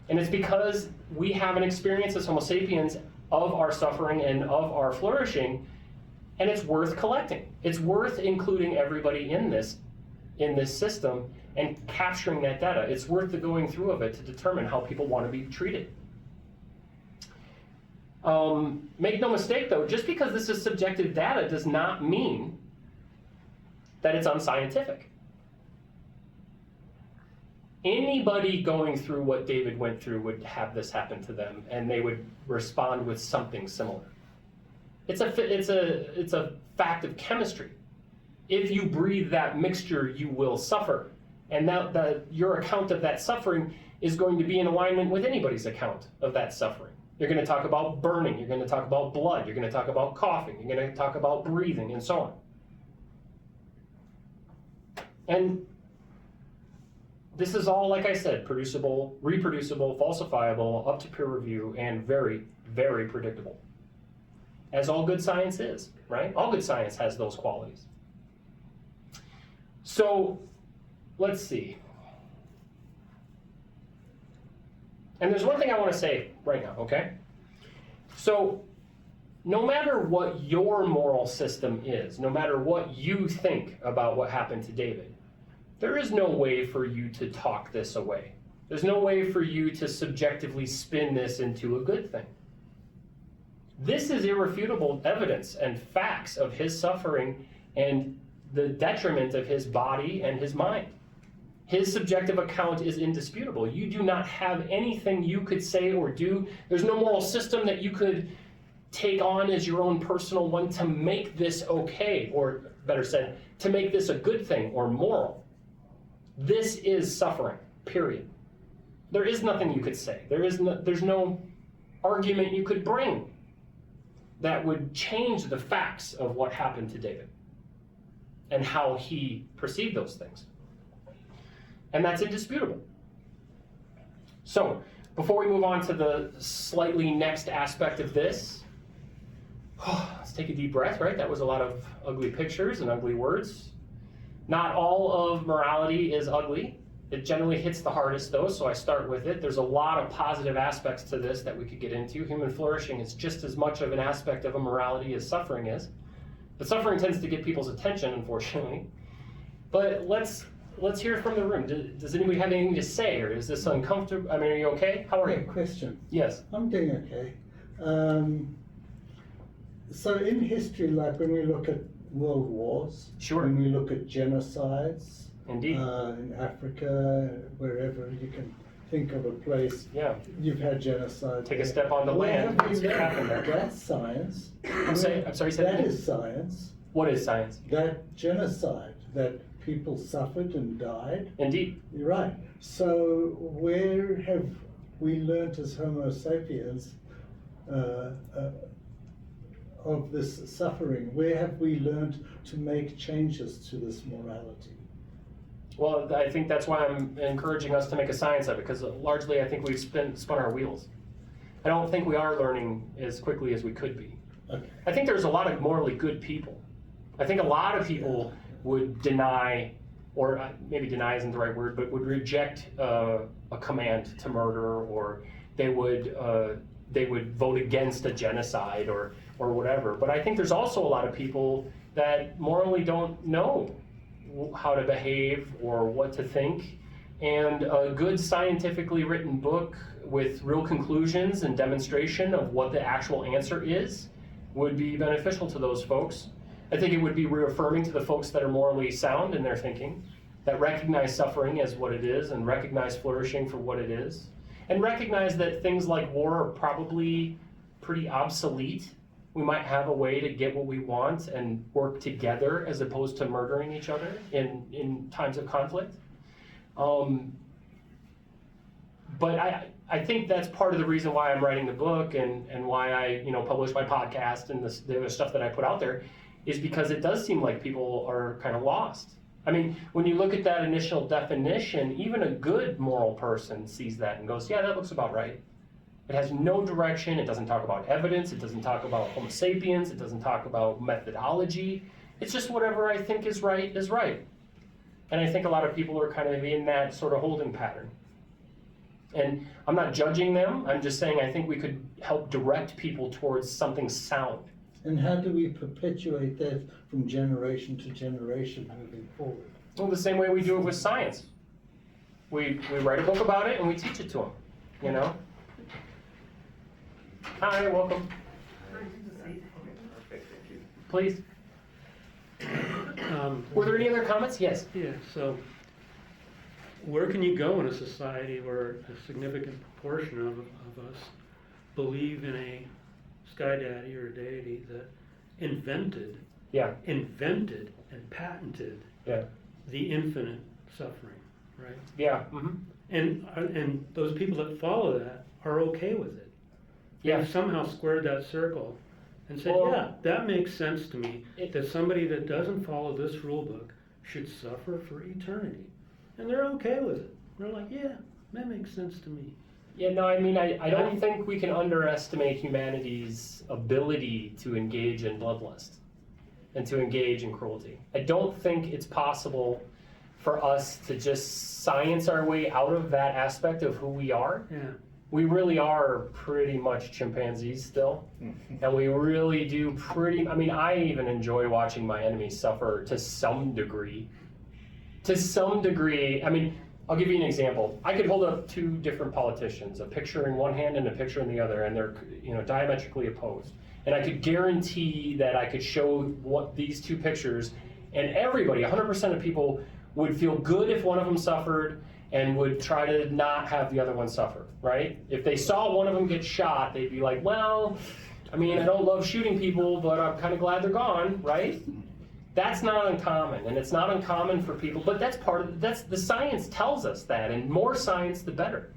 And it's because we have an experience as Homo sapiens of our suffering and of our flourishing, and it's worth collecting. It's worth including everybody in this in this system and capturing that data. It's worth the going through of it to determine how people want to be treated. Make no mistake though, just because this is subjective data does not mean that it's unscientific. Anybody going through what David went through would have this happen to them, and they would respond with something similar. It's a fact of chemistry. If you breathe that mixture, you will suffer. And your account of that suffering is going to be in alignment with anybody's account of that suffering. You're going to talk about burning, you're going to talk about blood, you're going to talk about coughing, you're going to talk about breathing, and so on. And this is all, like I said, producible, reproducible, falsifiable, up to peer review, and very, very predictable. As all good science is, right? All good science has those qualities. So, let's see. And there's one thing I want to say right now, okay? So, no matter what your moral system is, no matter what you think about what happened to David, there is no way for you to talk this away. There's no way for you to subjectively spin this into a good thing. This is irrefutable evidence and facts of his suffering and the detriment of his body and his mind. His subjective account is indisputable. You do not have anything you could say or do. There's no moral system that you could take on as your own personal one to make this okay, or better said, to make this a good thing or moral. This is suffering, period. There is nothing you could say. There's no argument you could bring that would change the facts of what happened to David and how he perceived those things. And that's indisputable. So, before we move on to the slightly next aspect of this, let's take a deep breath, right? That was a lot of ugly pictures and ugly words. Not all of morality is ugly. It generally hits the hardest though, so I start with it. There's a lot of positive aspects to this that we could get into. Human flourishing is just as much of an aspect of a morality as suffering is. But suffering tends to get people's attention, unfortunately. But let's hear from the room. Does anybody have anything to say, or is this uncomfortable? I mean, are you okay? How are you? Question. Yes. I'm doing okay. So in history, like when we look at world wars, Sure. when we look at genocides, Indeed. in Africa, wherever you can think of a place, Yeah. you've had genocide. Take a there. step on the Where land. have we What happened there? That's science. I'm sorry, say that That again? is science. What is science? That genocide, that people suffered and died. Indeed. You're right. So where have we learnt as Homo sapiens of this suffering? Where have we learned to make changes to this morality? Well, I think that's why I'm encouraging us to make a science of it, because largely I think we've spun our wheels. I don't think we are learning as quickly as we could be. Okay. I think there's a lot of morally good people. I think a lot of people would deny, or maybe deny isn't the right word, but would reject a command to murder, or they would vote against a genocide or whatever. But I think there's also a lot of people that morally don't know how to behave or what to think. And a good scientifically written book with real conclusions and demonstration of what the actual answer is would be beneficial to those folks. I think it would be reaffirming to the folks that are morally sound in their thinking, that recognize suffering as what it is and recognize flourishing for what it is, and recognize that things like war are probably pretty obsolete. We might have a way to get what we want and work together as opposed to murdering each other in times of conflict. But I think that's part of the reason why I'm writing the book and why I publish my podcast and the other stuff that I put out there, is because it does seem like people are kind of lost. I mean, when you look at that initial definition, even a good moral person sees that and goes, yeah, that looks about right. It has no direction. It doesn't talk about evidence. It doesn't talk about Homo sapiens. It doesn't talk about methodology. It's just whatever I think is right is right. And I think a lot of people are kind of in that sort of holding pattern. And I'm not judging them. I'm just saying I think we could help direct people towards something sound. And how do we perpetuate that from generation to generation moving forward? Well, the same way we do it with science. We write a book about it and we teach it to them, you know? Hi, welcome. Please. Were there any other comments? Yes. Yeah, so where can you go in a society where a significant proportion of us believe in a sky daddy or a deity that invented Yeah. and patented Yeah. the infinite suffering, right? Yeah. Mm-hmm. And those people that follow that are okay with it. Yeah. They've somehow squared that circle and said, Well, yeah, that makes sense to me, it- that somebody that doesn't follow this rule book should suffer for eternity. And they're okay with it. They're like, yeah, that makes sense to me. Yeah, no, I mean, I don't think we can underestimate humanity's ability to engage in bloodlust and to engage in cruelty. I don't think it's possible for us to just science our way out of that aspect of who we are. Yeah. We really are pretty much chimpanzees still. And we really do I mean, I even enjoy watching my enemies suffer to some degree. To some degree, I mean, I'll give you an example. I could hold up two different politicians, a picture in one hand and a picture in the other, and they're, you know, diametrically opposed. And I could guarantee that I could show what these two pictures, and everybody, 100% of people, would feel good if one of them suffered and would try to not have the other one suffer, right? If they saw one of them get shot, they'd be like, well, I mean, I don't love shooting people, but I'm kind of glad they're gone, right? That's not uncommon, and it's not uncommon for people, but that's the science tells us that, and more science, the better.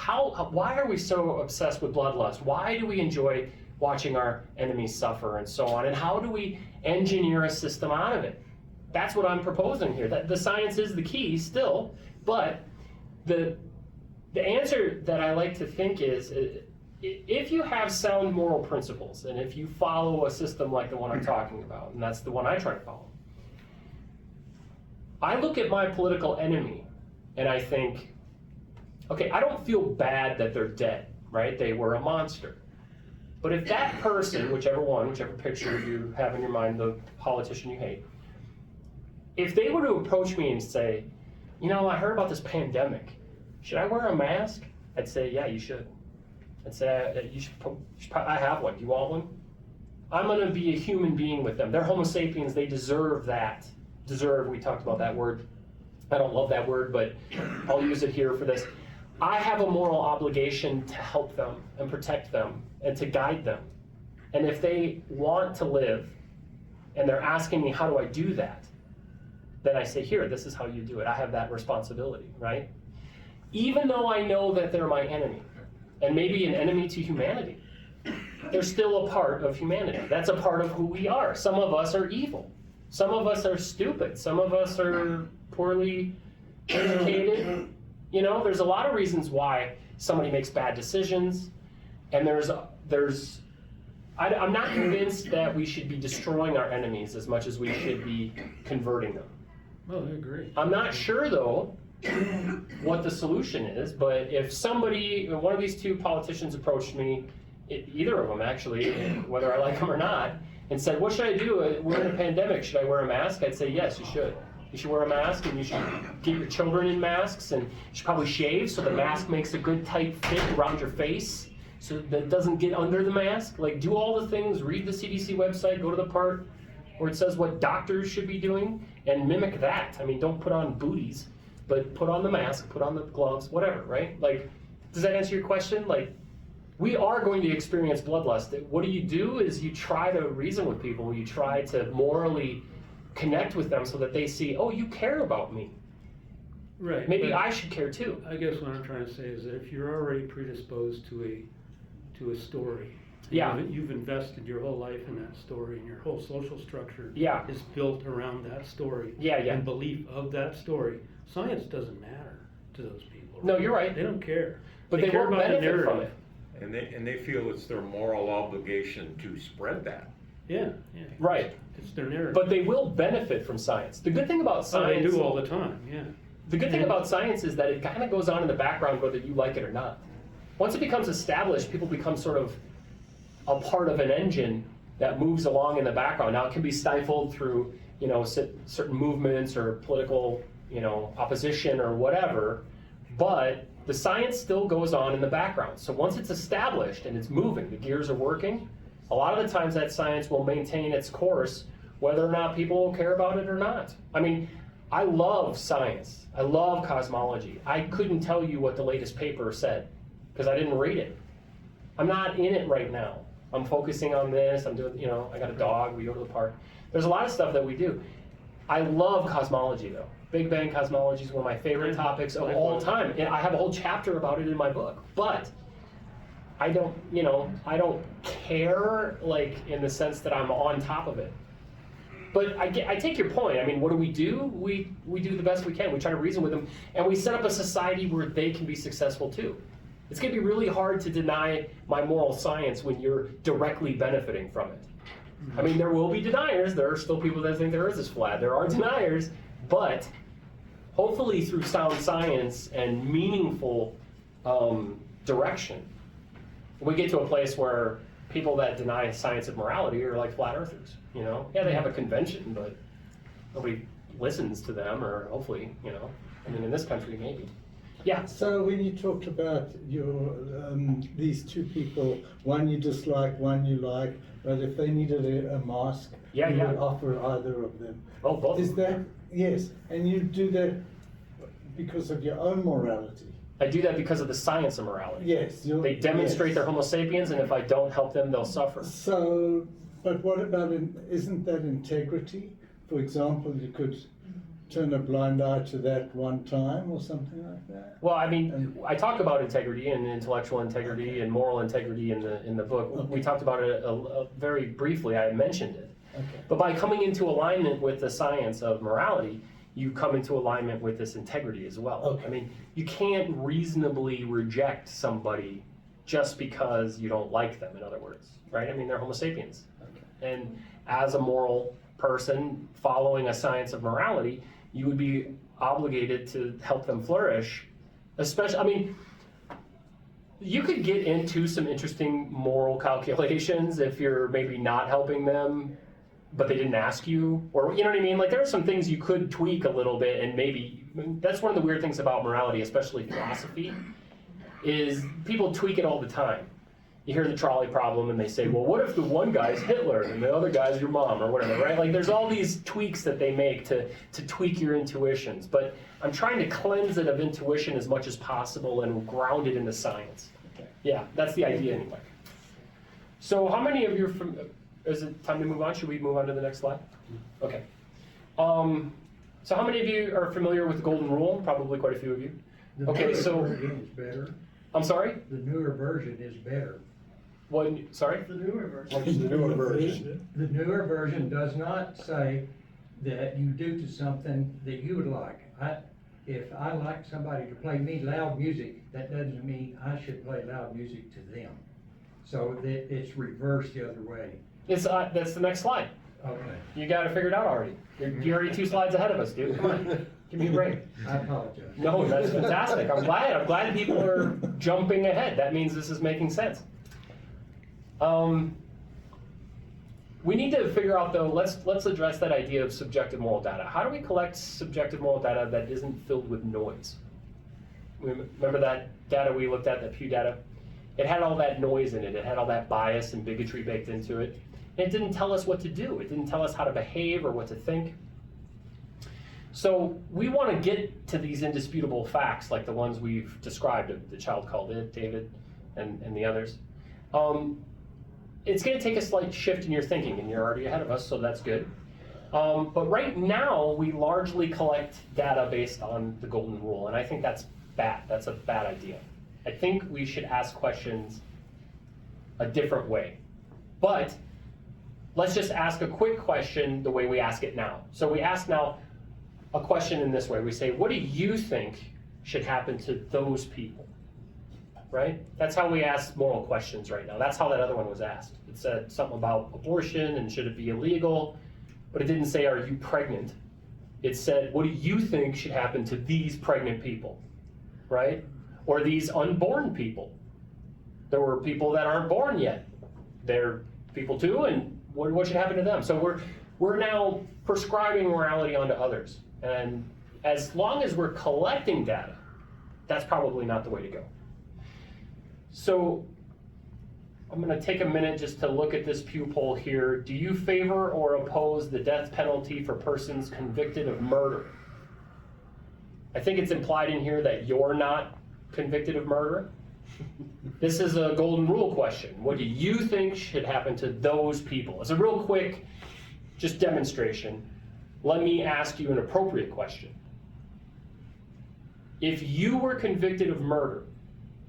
Why are we so obsessed with bloodlust? Why do we enjoy watching our enemies suffer and so on, and how do we engineer a system out of it? That's what I'm proposing here. That the science is the key still, but the answer that I like to think is, if you have sound moral principles, and if you follow a system like the one I'm talking about, and that's the one I try to follow, I look at my political enemy and I think, okay, I don't feel bad that they're dead, right? They were a monster. But if that person, whichever picture you have in your mind, the politician you hate, if they were to approach me and say, you know, I heard about this pandemic, should I wear a mask? I'd say, yeah, you should. I'd say, I have one. Do you want one? I'm going to be a human being with them. They're Homo sapiens. They deserve that. We talked about that word. I don't love that word, but I'll use it here for this. I have a moral obligation to help them and protect them and to guide them. And if they want to live and they're asking me, how do I do that? Then I say, here, this is how you do it. I have that responsibility, right? Even though I know that they're my enemy, and maybe an enemy to humanity, they're still a part of humanity. That's a part of who we are. Some of us are evil. Some of us are stupid. Some of us are poorly educated. You know, there's a lot of reasons why somebody makes bad decisions, and I'm not convinced that we should be destroying our enemies as much as we should be converting them. Oh, I agree. I'm not sure, though, what the solution is, but if one of these two politicians approached me, either of them actually, whether I like them or not, and said, what should I do? We're in a pandemic. Should I wear a mask? I'd say, yes, you should. You should wear a mask, and you should get your children in masks, and you should probably shave so the mask makes a good tight fit around your face so that it doesn't get under the mask. Like, do all the things, read the CDC website, go to the part where it says what doctors should be doing, and mimic that. I mean, don't put on booties, but put on the mask, put on the gloves, whatever, right? Like, does that answer your question? Like, we are going to experience bloodlust. What do? Is you try to reason with people. You try to morally connect with them so that they see, oh, you care about me. Right. Maybe but I should care too. I guess what I'm trying to say is that if you're already predisposed to a story, Yeah. you've invested your whole life in that story, and your whole social structure Yeah. is built around that story. Yeah. And belief of that story. Science doesn't matter to those people. No, you're right. They don't care. But they care won't about the benefit from narrative. it. And they feel it's their moral obligation to spread that. Yeah. Right. It's their narrative. But they will benefit from science. The good thing about Oh, science... they do all the time, yeah. The good thing about science is that it kind of goes on in the background whether you like it or not. Once it becomes established, people become sort of a part of an engine that moves along in the background. Now, it can be stifled through certain movements or political, opposition or whatever, but the science still goes on in the background. So once it's established and it's moving, the gears are working, a lot of the times that science will maintain its course whether or not people will care about it or not. I mean, I love science. I love cosmology. I couldn't tell you what the latest paper said because I didn't read it. I'm not in it right now. I'm focusing on this. I'm doing, I got a dog. We go to the park. There's a lot of stuff that we do. I love cosmology though. Big Bang cosmology is one of my favorite topics of all time. And I have a whole chapter about it in my book. But I don't care in the sense that I'm on top of it. But I take your point. I mean, what do? We do the best we can. We try to reason with them, and we set up a society where they can be successful too. It's going to be really hard to deny my moral science when you're directly benefiting from it. I mean, there will be deniers. There are still people that think the Earth is flat. There are deniers, but hopefully through sound science and meaningful direction, we get to a place where people that deny science of morality are like flat earthers. Yeah, they have a convention, but nobody listens to them, or hopefully, I mean, in this country, maybe. Yeah. So when you talked about your these two people, one you dislike, one you like, but if they needed a mask, you would offer either of them. Oh, both. Is that yes? And you do that because of your own morality. I do that because of the science of morality. Yes. They demonstrate their Homo sapiens, and if I don't help them, they'll suffer. So, but what about, isn't that integrity? For example, you could turn a blind eye to that one time or something like that? Well, I mean, I talk about integrity and intellectual integrity and moral integrity in the book. Okay. We talked about it very briefly. I mentioned it. Okay. But by coming into alignment with the science of morality, you come into alignment with this integrity as well. Okay. I mean, you can't reasonably reject somebody just because you don't like them, in other words, right? I mean, they're Homo sapiens. Okay. And as a moral person following a science of morality, you would be obligated to help them flourish. Especially, I mean, you could get into some interesting moral calculations if you're maybe not helping them, but they didn't ask you, or you know what I mean? Like, there are some things you could tweak a little bit, and maybe that's one of the weird things about morality, especially philosophy, is people tweak it all the time. You hear the trolley problem, and they say, well, what if the one guy's Hitler and the other guy's your mom, or whatever, right? Like, there's all these tweaks that they make to tweak your intuitions, but I'm trying to cleanse it of intuition as much as possible and ground it in the science. Okay. Yeah, that's the idea anyway. So how many of you are from... Is it time to move on? Should we move on to the next slide? Okay. So how many of you are familiar with the Golden Rule? Probably quite a few of you. The Okay, newer so... version is better. I'm sorry? The newer version is better. Sorry? The newer version. The newer version does not say that you do to something that you would like. If I like somebody to play me loud music, that doesn't mean I should play loud music to them. So that it's reversed the other way. That's the next slide. Okay. You got it figured out already. You're already 2 slides ahead of us, dude. Come on. Give me a break. I apologize. No, that's fantastic. I'm glad people are jumping ahead. That means this is making sense. We need to figure out, though, let's address that idea of subjective moral data. How do we collect subjective moral data that isn't filled with noise? Remember that data we looked at, that Pew data? It had all that noise in it. It had all that bias and bigotry baked into it. And it didn't tell us what to do. It didn't tell us how to behave or what to think. So we want to get to these indisputable facts, like the ones we've described, the child called it, David, and the others. It's going to take a slight shift in your thinking, and you're already ahead of us, so that's good. But right now, we largely collect data based on the Golden Rule, and I think that's bad. That's a bad idea. I think we should ask questions a different way. But let's just ask a quick question the way we ask it now. So we ask now a question in this way. We say, what do you think should happen to those people? Right? That's how we ask moral questions right now. That's how that other one was asked. It said something about abortion and should it be illegal, but it didn't say, are you pregnant? It said, what do you think should happen to these pregnant people? Right? Or these unborn people. There were people that aren't born yet. They're people too, and what should happen to them? So we're now prescribing morality onto others. And as long as we're collecting data, that's probably not the way to go. So I'm going to take a minute just to look at this Pew poll here. Do you favor or oppose the death penalty for persons convicted of murder? I think it's implied in here that you're not convicted of murder. This is a golden rule question. What do you think should happen to those people? It's a real quick, just demonstration. Let me ask you an appropriate question. If you were convicted of murder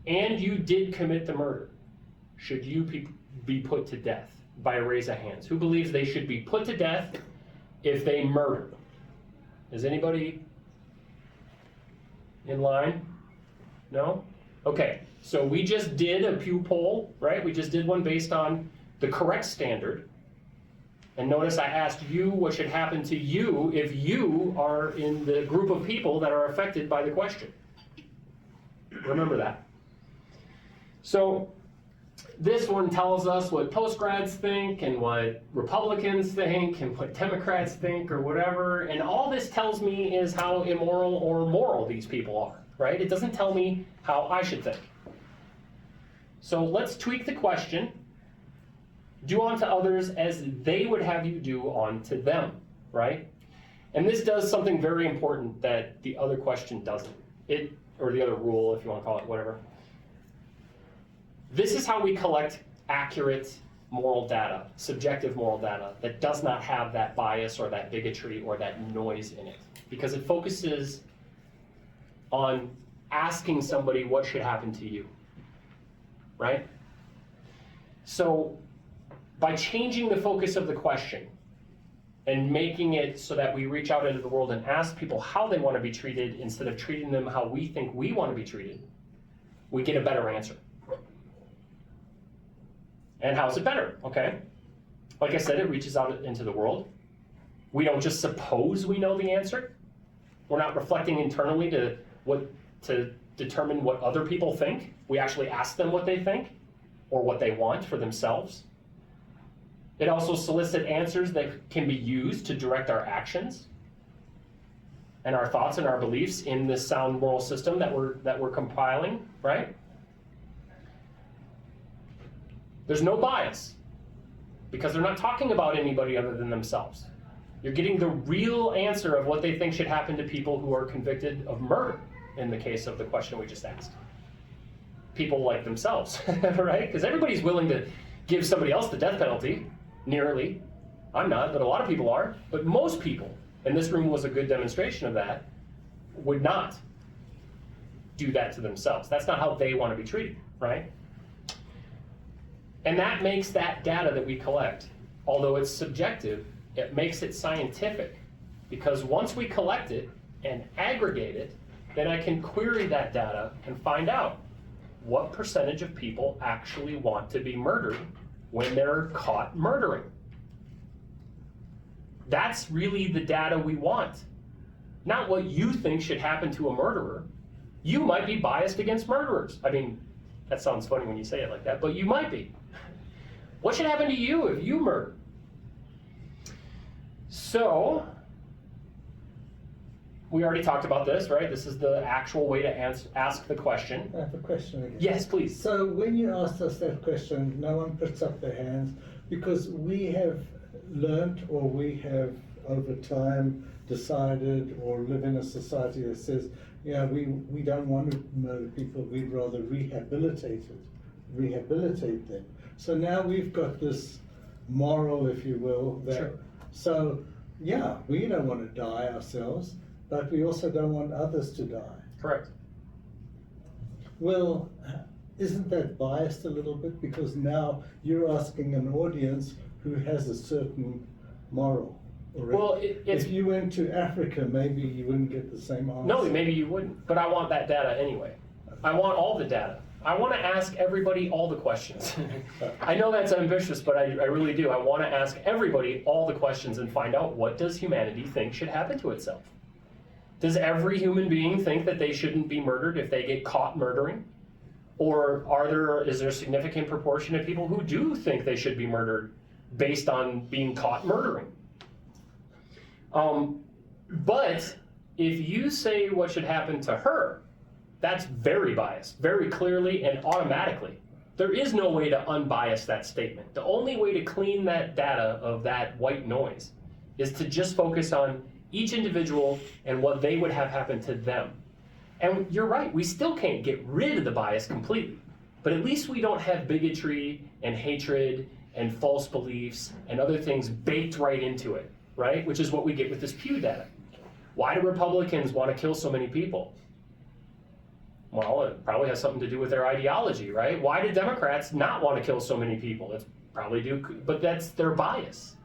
and you did commit the murder, should you be put to death? By a raise of hands. Who believes they should be put to death if they murdered? Is anybody in line? No? Okay, so we just did a Pew poll, right? We just did one based on the correct standard. And notice I asked you what should happen to you if you are in the group of people that are affected by the question. Remember that. So this one tells us what post-grads think and what Republicans think and what Democrats think or whatever. And all this tells me is how immoral or moral these people are, right? It doesn't tell me how I should think. So let's tweak the question. Do unto others as they would have you do unto them, right? And this does something very important that the other question doesn't. Or the other rule, if you want to call it, whatever. This is how we collect accurate moral data, subjective moral data, that does not have that bias or that bigotry or that noise in it. Because it focuses on asking somebody what should happen to you, right? So by changing the focus of the question and making it so that we reach out into the world and ask people how they want to be treated instead of treating them how we think we want to be treated, we get a better answer. And how is it better? Okay. Like I said, it reaches out into the world. We don't just suppose we know the answer. We're not reflecting internally to determine what other people think. We actually ask them what they think or what they want for themselves. It also solicits answers that can be used to direct our actions and our thoughts and our beliefs in this sound moral system that we're compiling, right? There's no bias because they're not talking about anybody other than themselves. You're getting the real answer of what they think should happen to people who are convicted of murder in the case of the question we just asked. People like themselves, right? Because everybody's willing to give somebody else the death penalty, nearly. I'm not, but a lot of people are. But most people, and this room was a good demonstration of that, would not do that to themselves. That's not how they want to be treated, right? And that makes that data that we collect, although it's subjective, it makes it scientific. Because once we collect it and aggregate it, then I can query that data and find out what percentage of people actually want to be murdered when they're caught murdering. That's really the data we want. Not what you think should happen to a murderer. You might be biased against murderers. I mean, that sounds funny when you say it like that, but you might be. What should happen to you if you murder? So, we already talked about this, right? This is the actual way to ask the question. I have a question again. Yes, please. So when you asked us that question, no one puts up their hands because we have learnt or we have over time decided or live in a society that says, yeah, we don't want to murder people, we'd rather rehabilitate them. So now we've got this moral, if you will, that Sure. So yeah, we don't want to die ourselves, but we also don't want others to die. Correct. Well, isn't that biased a little bit? Because now you're asking an audience who has a certain moral. Already. Well, it's... If you went to Africa, maybe you wouldn't get the same answer. No, maybe you wouldn't, but I want that data anyway. I want all the data. I want to ask everybody all the questions. I know that's ambitious, but I really do. I want to ask everybody all the questions and find out, what does humanity think should happen to itself? Does every human being think that they shouldn't be murdered if they get caught murdering? Or is there a significant proportion of people who do think they should be murdered based on being caught murdering? But if you say what should happen to her, that's very biased, very clearly and automatically. There is no way to unbias that statement. The only way to clean that data of that white noise is to just focus on each individual and what they would have happen to them. And you're right, we still can't get rid of the bias completely, but at least we don't have bigotry and hatred and false beliefs and other things baked right into it, right? Which is what we get with this Pew data. Why do Republicans want to kill so many people? Well, it probably has something to do with their ideology, right? Why do Democrats not want to kill so many people? It's probably due, but that's their bias.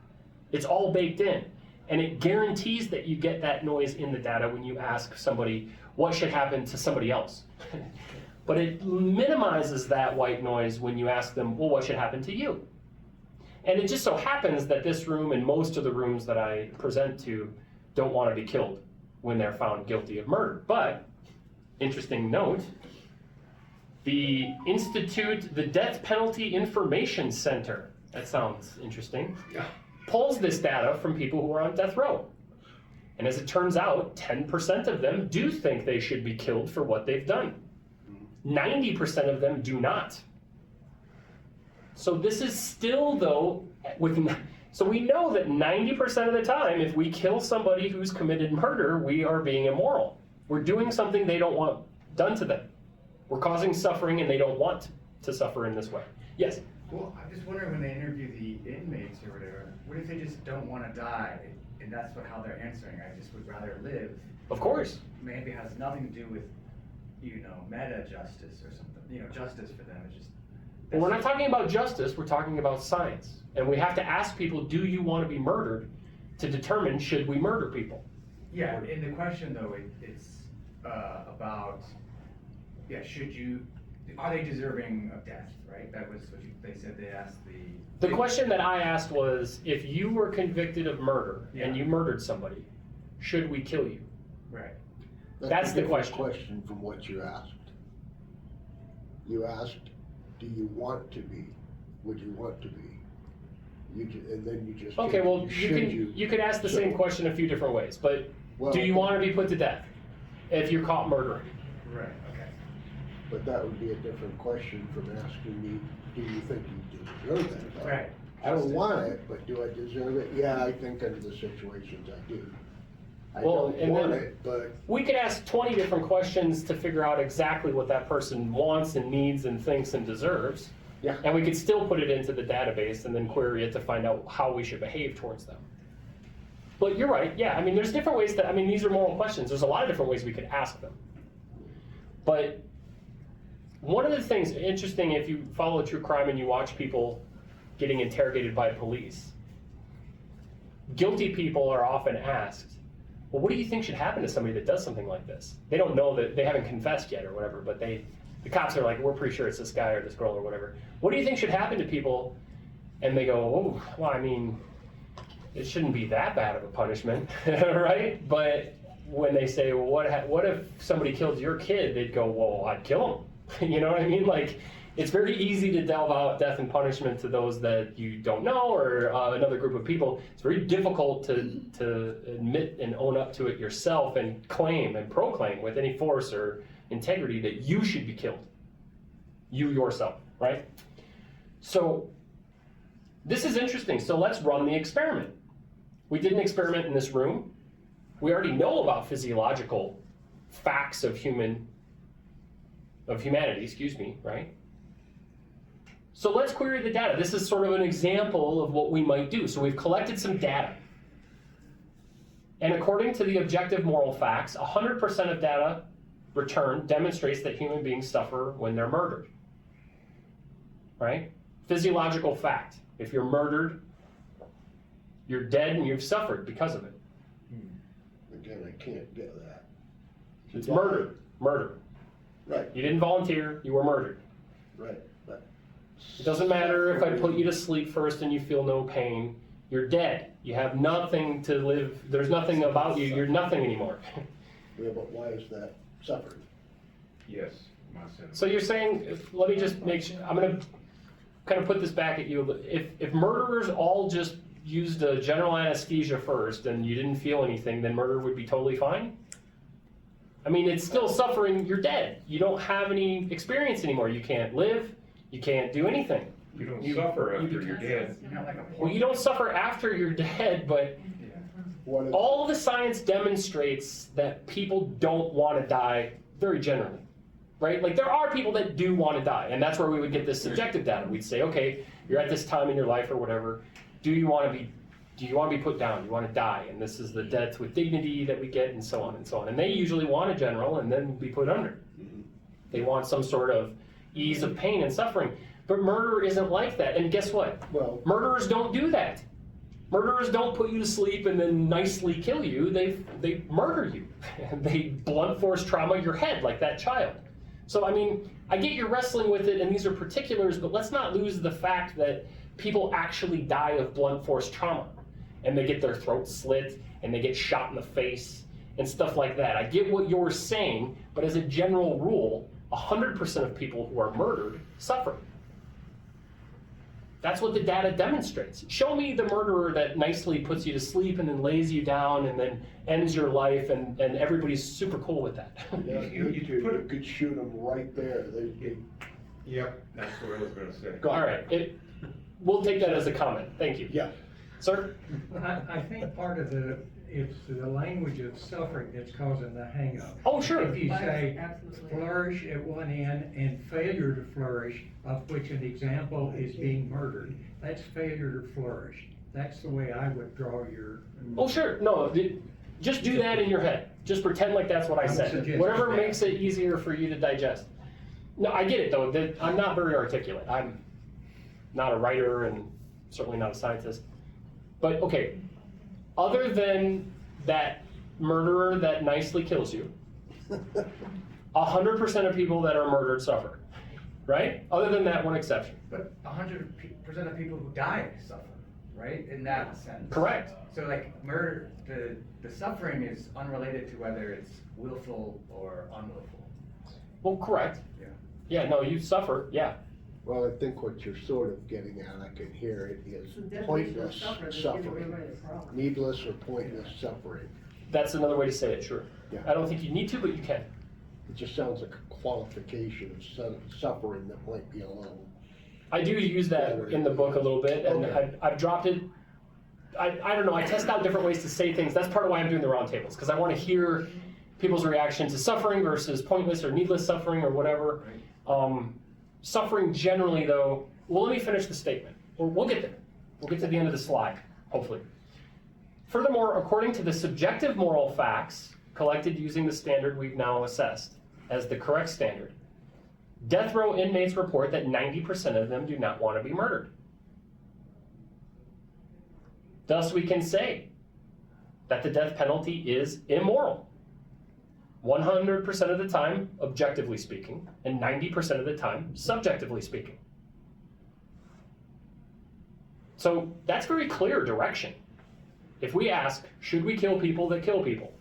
It's all baked in. And it guarantees that you get that noise in the data when you ask somebody what should happen to somebody else. But it minimizes that white noise when you ask them, well, what should happen to you? And it just so happens that this room and most of the rooms that I present to don't want to be killed when they're found guilty of murder. But, interesting note, the Death Penalty Information Center, that sounds interesting, pulls this data from people who are on death row. And as it turns out, 10% of them do think they should be killed for what they've done. 90% of them do not. So this is still, though, so we know that 90% of the time, if we kill somebody who's committed murder, we are being immoral. We're doing something they don't want done to them. We're causing suffering and they don't want to suffer in this way. Yes? Well, I'm just wondering when they interview the inmates or whatever, what if they just don't want to die? And that's how they're answering. I just would rather live. Of course. Maybe it has nothing to do with, meta justice or something. Justice for them is just. Well, we're not talking about justice, we're talking about science. And we have to ask people, do you want to be murdered, to determine should we murder people? Yeah, and the question though, it's about, are they deserving of death, right? That was what they said. They asked The question that I asked was, if you were convicted of murder and you murdered somebody, should we kill you? Right. That's a the different question. question from what you asked. You asked, do you want to be? Would you want to be? And then you just. Okay, well, should you could ask the So- same question a few different ways, but Well, do you want to be put to death if you're caught murdering? Right, okay. But that would be a different question from asking me, do you think you deserve that? Right. I don't want it, but do I deserve it? Yeah, I think under the situations I do. I Well, don't and want then- it, but We could ask 20 different questions to figure out exactly what that person wants and needs and thinks and deserves. Yeah. And we could still put it into the database and then query it to find out how we should behave towards them. But you're right, yeah, there's different ways these are moral questions. There's a lot of different ways we could ask them. But one of the things, interesting, if you follow true crime and you watch people getting interrogated by police, guilty people are often asked, well, what do you think should happen to somebody that does something like this? They don't know that they haven't confessed yet or whatever, but the cops are like, we're pretty sure it's this guy or this girl or whatever. What do you think should happen to people? And they go, oh, well, it shouldn't be that bad of a punishment, right? But when they say, well, what if somebody killed your kid? They'd go, well, I'd kill him. You know what I mean? Like, it's very easy to delve out death and punishment to those that you don't know or another group of people. It's very difficult to admit and own up to it yourself and claim and proclaim with any force or integrity that you should be killed. You yourself, right? So this is interesting. So let's run the experiment. We did an experiment in this room. We already know about physiological facts of humanity, right? So let's query the data. This is sort of an example of what we might do. So we've collected some data. And according to the objective moral facts, 100% of data returned demonstrates that human beings suffer when they're murdered. Right? Physiological fact. If you're murdered, you're dead and you've suffered because of it. again, I can't get that. It's murder. Murder. Right, You didn't volunteer, you were murdered. right, but. It doesn't matter if I put you to sleep first and you feel no pain. You're dead. You have nothing to live. There's nothing about you. You're nothing anymore. Yeah, but why is that suffering? Yes, my sense. So you're saying, let me just make sure, I'm going to kind of put this back at you. If murderers all just used a general anesthesia first and you didn't feel anything, then murder would be totally fine? I mean, it's still suffering, you're dead. You don't have any experience anymore. You can't live, you can't do anything. You don't suffer after you're dead. You know, like a Well, you don't suffer after you're dead, but What if, all the science demonstrates that people don't want to die very generally, right? Like there are people that do want to die, and that's where we would get this subjective data. We'd say, okay, you're at this time in your life or whatever. Do you want to be put down? Do you want to die? And this is the death with dignity that we get, and so on and so on. And they usually want a general and then be put under. They want some sort of ease of pain and suffering. But murder isn't like that. And guess what? well, Murderers don't do that. Murderers don't put you to sleep and then nicely kill you. They murder you. They blunt force trauma your head like that child. So, I mean, I get you're wrestling with it and these are particulars, but let's not lose the fact that people actually die of blunt force trauma. And they get their throats slit and they get shot in the face and stuff like that. I get what you're saying, but as a general rule, 100% of people who are murdered suffer. That's what the data demonstrates. Show me the murderer that nicely puts you to sleep and then lays you down and then ends your life and everybody's super cool with that. yeah, you could shoot them right there. Yep, that's what I was gonna say. All right, we'll take that as a comment. Thank you. Yeah, Sir? I think part of it's the language of suffering that's causing the hang-up. Oh, sure. If you say Absolutely. flourish at one end and failure to flourish, of which an example is being murdered, that's failure to flourish. That's the way I would draw your. Oh, sure. No, just do that in your head. Just pretend like that's what I I'm said. suggesting Whatever that. makes it easier for you to digest. No, I get it though. That I'm not very articulate. I'm not a writer and certainly not a scientist. But okay, other than that murderer that nicely kills you, 100% of people that are murdered suffer, right? Other than that one exception. But 100% of people who die suffer, right? In that sense. Correct. So like murder, the suffering is unrelated to whether it's willful or unwillful. Well, correct. Yeah. Yeah, no, you suffer, yeah. well, I think what you're sort of getting at, I can hear it, is So definition of pointless suffering is suffering. getting rid of the problem. Needless or pointless suffering. That's another way to say it, sure. Yeah. I don't think you need to, but you can. It just sounds like a qualification of suffering that might be a little, I do use that in the book a little bit, and Okay. I've dropped it. I don't know, I test out different ways to say things. That's part of why I'm doing the roundtables, because I want to hear people's reaction to suffering versus pointless or needless suffering or whatever. Suffering generally, though, well, let me finish the statement. We'll get there. We'll get to the end of the slide, hopefully. Furthermore, according to the subjective moral facts collected using the standard we've now assessed as the correct standard, death row inmates report that 90% of them do not want to be murdered. Thus, we can say that the death penalty is immoral. 100% of the time, objectively speaking, and 90% of the time, subjectively speaking. So that's very clear direction. If we ask, should we kill people that kill people?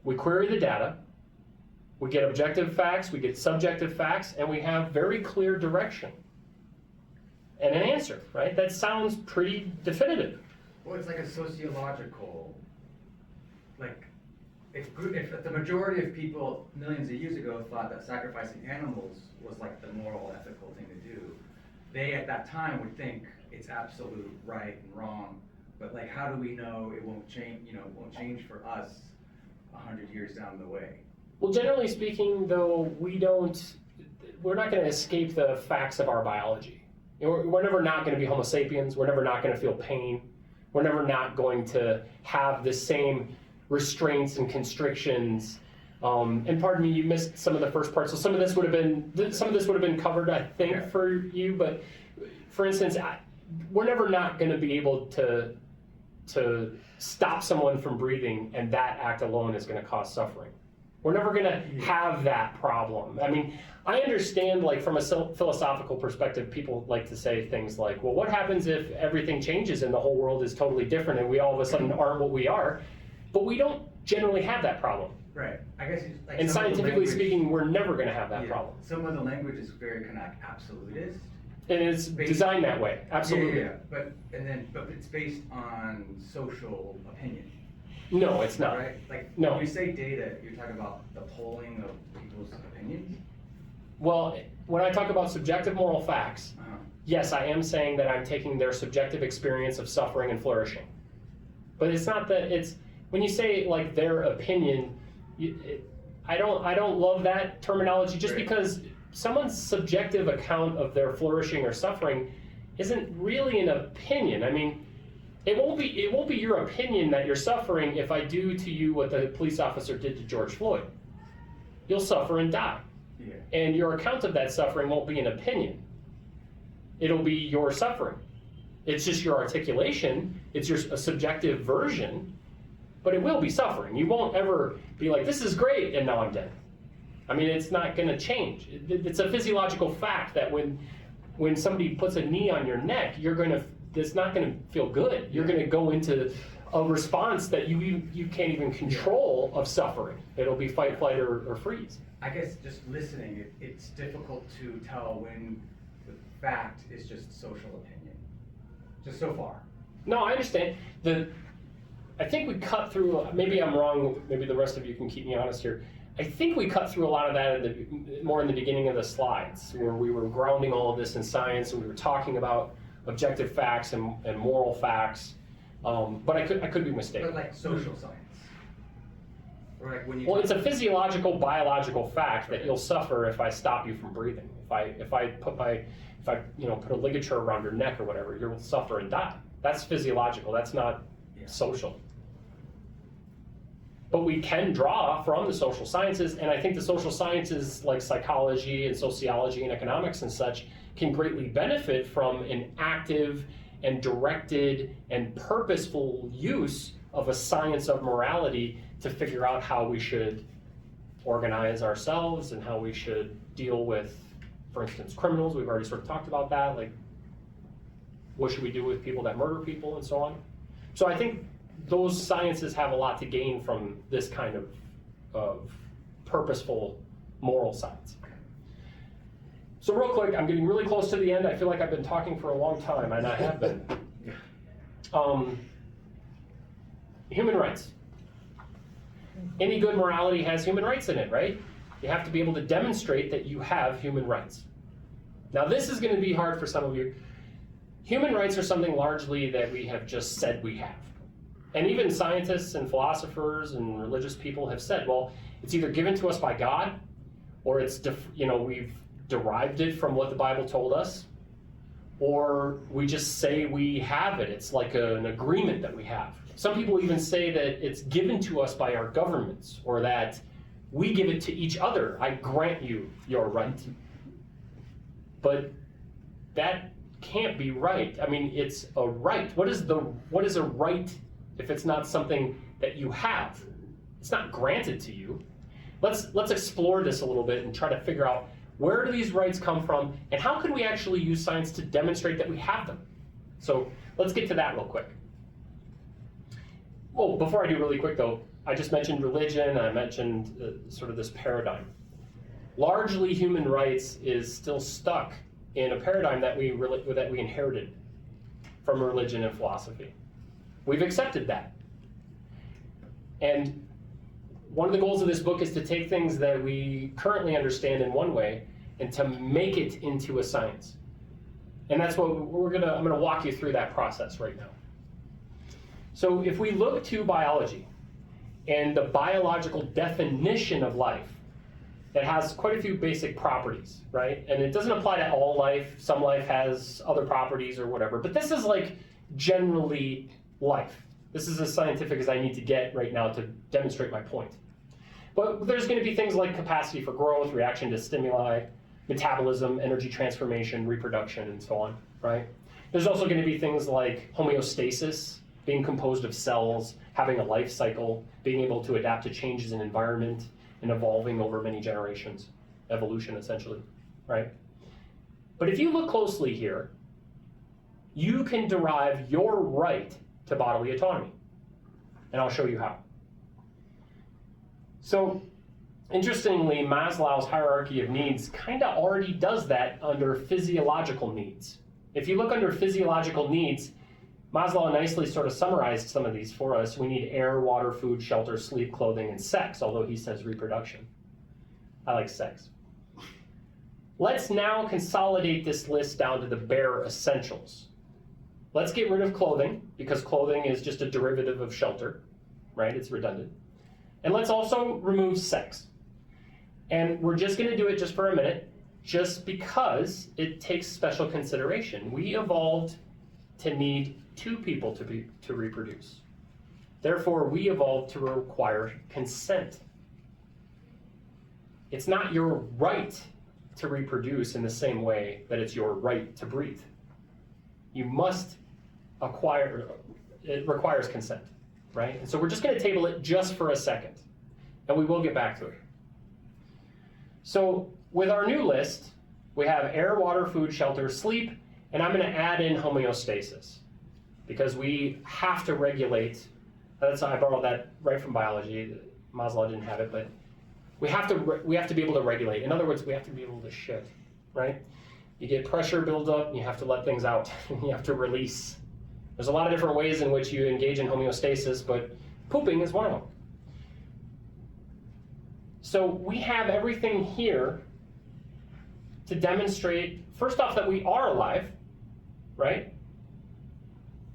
We query the data, we get objective facts, we get subjective facts, and we have very clear direction. And an answer, right? That sounds pretty definitive. Well, it's like a sociological, like, if the majority of people millions of years ago thought that sacrificing animals was like the moral, ethical thing to do, they at that time would think it's absolute right and wrong. But like, how do we know it won't change? You know, it won't change for us 100 years down the way. Well, generally speaking, though, we're not going to escape the facts of our biology. You know, we're never not going to be Homo sapiens. We're never not going to feel pain. We're never not going to have the same restraints and constrictions. And pardon me, you missed some of the first part. So some of this would have been covered, I think, Yeah. for you. But for instance, we're never not going to be able to stop someone from breathing, and that act alone is going to cause suffering. We're never going to have that problem. I mean, I understand, like, from a philosophical perspective, people like to say things like, well, what happens if everything changes and the whole world is totally different and we all of a sudden aren't what we are? But we don't generally have that problem. Right. I guess it's like And some of the scientifically language- speaking, we're never going to have that Yeah. problem. Some of the language is very kind of absolutist. And it's designed that way, absolutely. Yeah, but it's based on social opinion. No, it's not. Right? Like, No. when you say data, you're talking about the polling of people's opinions? Well, when I talk about subjective moral facts, Uh-huh. yes, I am saying that I'm taking their subjective experience of suffering and flourishing. But it's not that it's, when you say like their opinion, I don't love that terminology just Right. because someone's subjective account of their flourishing or suffering isn't really an opinion. I mean, it won't be your opinion that you're suffering if I do to you what the police officer did to George Floyd. You'll suffer and die. Yeah. And your account of that suffering won't be an opinion. It'll be your suffering. It's just your articulation. It's a subjective version, but it will be suffering. You won't ever be like, this is great, and now I'm dead. I mean, it's not going to change. It's a physiological fact that when somebody puts a knee on your neck, it's not going to feel good. You're going to go into a response that you can't even control of suffering. It'll be fight, flight, or freeze. I guess just listening, it's difficult to tell when the fact is just social opinion, just so far. No, I understand. I think we cut through, maybe I'm wrong, maybe the rest of you can keep me honest here. I think we cut through a lot of that more in the beginning of the slides, where we were grounding all of this in science and we were talking about objective facts and moral facts. But I could be mistaken. But like social science. Or like when you Well, it's a physiological, biological fact that you'll suffer if I stop you from breathing. If I put a ligature around your neck or whatever, you'll suffer and die. That's physiological. That's not social. But we can draw from the social sciences, and I think the social sciences like psychology and sociology and economics and such can greatly benefit from an active and directed and purposeful use of a science of morality to figure out how we should organize ourselves and how we should deal with, for instance, criminals. We've already sort of talked about that, like what should we do with people that murder people and so on. So I think those sciences have a lot to gain from this kind of purposeful moral science. So real quick, I'm getting really close to the end. I feel like I've been talking for a long time, and I have been. Human rights. Any good morality has human rights in it, right? You have to be able to demonstrate that you have human rights. Now this is going to be hard for some of you. Human rights are something largely that we have just said we have. And even scientists and philosophers and religious people have said, well, it's either given to us by God, or it's we've derived it from what the Bible told us, or we just say we have it. It's like an agreement that we have. Some people even say that it's given to us by our governments, or that we give it to each other. I grant you your right. But that can't be right. I mean, it's a right. What is a right if it's not something that you have? It's not granted to you. Let's explore this a little bit and try to figure out, where do these rights come from, and how can we actually use science to demonstrate that we have them? So let's get to that real quick. Oh, before I do really quick though, I just mentioned religion, and I mentioned sort of this paradigm. Largely, human rights is still stuck in a paradigm that we inherited from religion and philosophy. We've accepted that. And one of the goals of this book is to take things that we currently understand in one way and to make it into a science. And that's what I'm gonna walk you through that process right now. So if we look to biology and the biological definition of life, it has quite a few basic properties, right? And it doesn't apply to all life. Some life has other properties or whatever, but this is like generally life. This is as scientific as I need to get right now to demonstrate my point. But there's going to be things like capacity for growth, reaction to stimuli, metabolism, energy transformation, reproduction, and so on, right? There's also going to be things like homeostasis, being composed of cells, having a life cycle, being able to adapt to changes in environment, and evolving over many generations. Evolution, essentially, right? But if you look closely here, you can derive your right to bodily autonomy. And I'll show you how. So Interestingly, Maslow's hierarchy of needs kind of already does that under physiological needs. If you look under physiological needs, Maslow nicely sort of summarized some of these for us. We need air, water, food, shelter, sleep, clothing, and sex, although he says reproduction. I like sex. Let's now consolidate this list down to the bare essentials. Let's get rid of clothing, because clothing is just a derivative of shelter, right? It's redundant. And let's also remove sex. And we're just going to do it just for a minute, just because it takes special consideration. We evolved to need two people to reproduce. Therefore, we evolved to require consent. It's not your right to reproduce in the same way that it's your right to breathe. You must acquire, it requires consent, right? And so we're just going to table it just for a second, and we will get back to it. So with our new list, we have air, water, food, shelter, sleep, and I'm going to add in homeostasis, because we have to regulate. I borrowed that right from biology. Maslow didn't have it, but we have to be able to regulate. In other words, we have to be able to shit, right? You get pressure build up, and you have to let things out. You have to release. There's a lot of different ways in which you engage in homeostasis, but pooping is one of them. So we have everything here to demonstrate, first off, that we are alive, right?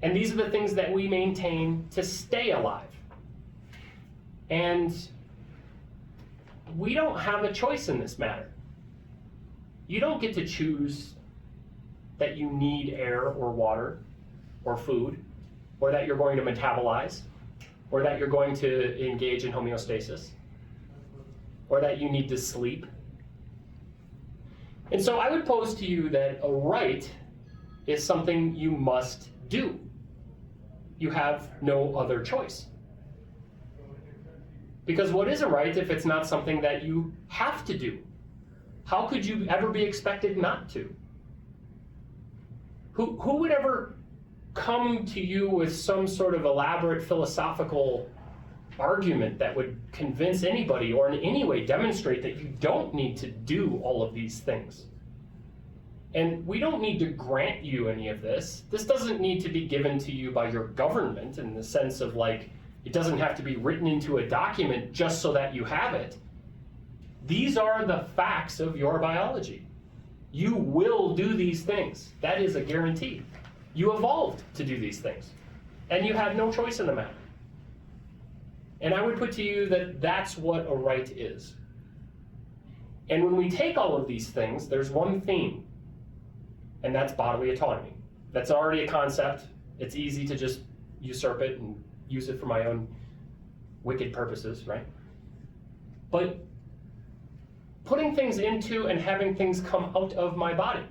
And these are the things that we maintain to stay alive. And we don't have a choice in this matter. You don't get to choose that you need air or water or food, or that you're going to metabolize, or that you're going to engage in homeostasis, or that you need to sleep. And so I would pose to you that a right is something you must do. You have no other choice. Because what is a right if it's not something that you have to do? How could you ever be expected not to? Who would ever come to you with some sort of elaborate philosophical argument that would convince anybody or in any way demonstrate that you don't need to do all of these things? And we don't need to grant you any of this. This doesn't need to be given to you by your government in the sense of like, it doesn't have to be written into a document just so that you have it. These are the facts of your biology. You will do these things. That is a guarantee. You evolved to do these things, and you had no choice in the matter. And I would put to you that that's what a right is. And when we take all of these things, there's one theme, and that's bodily autonomy. That's already a concept. It's easy to just usurp it and use it for my own wicked purposes, right? But putting things into and having things come out of my body,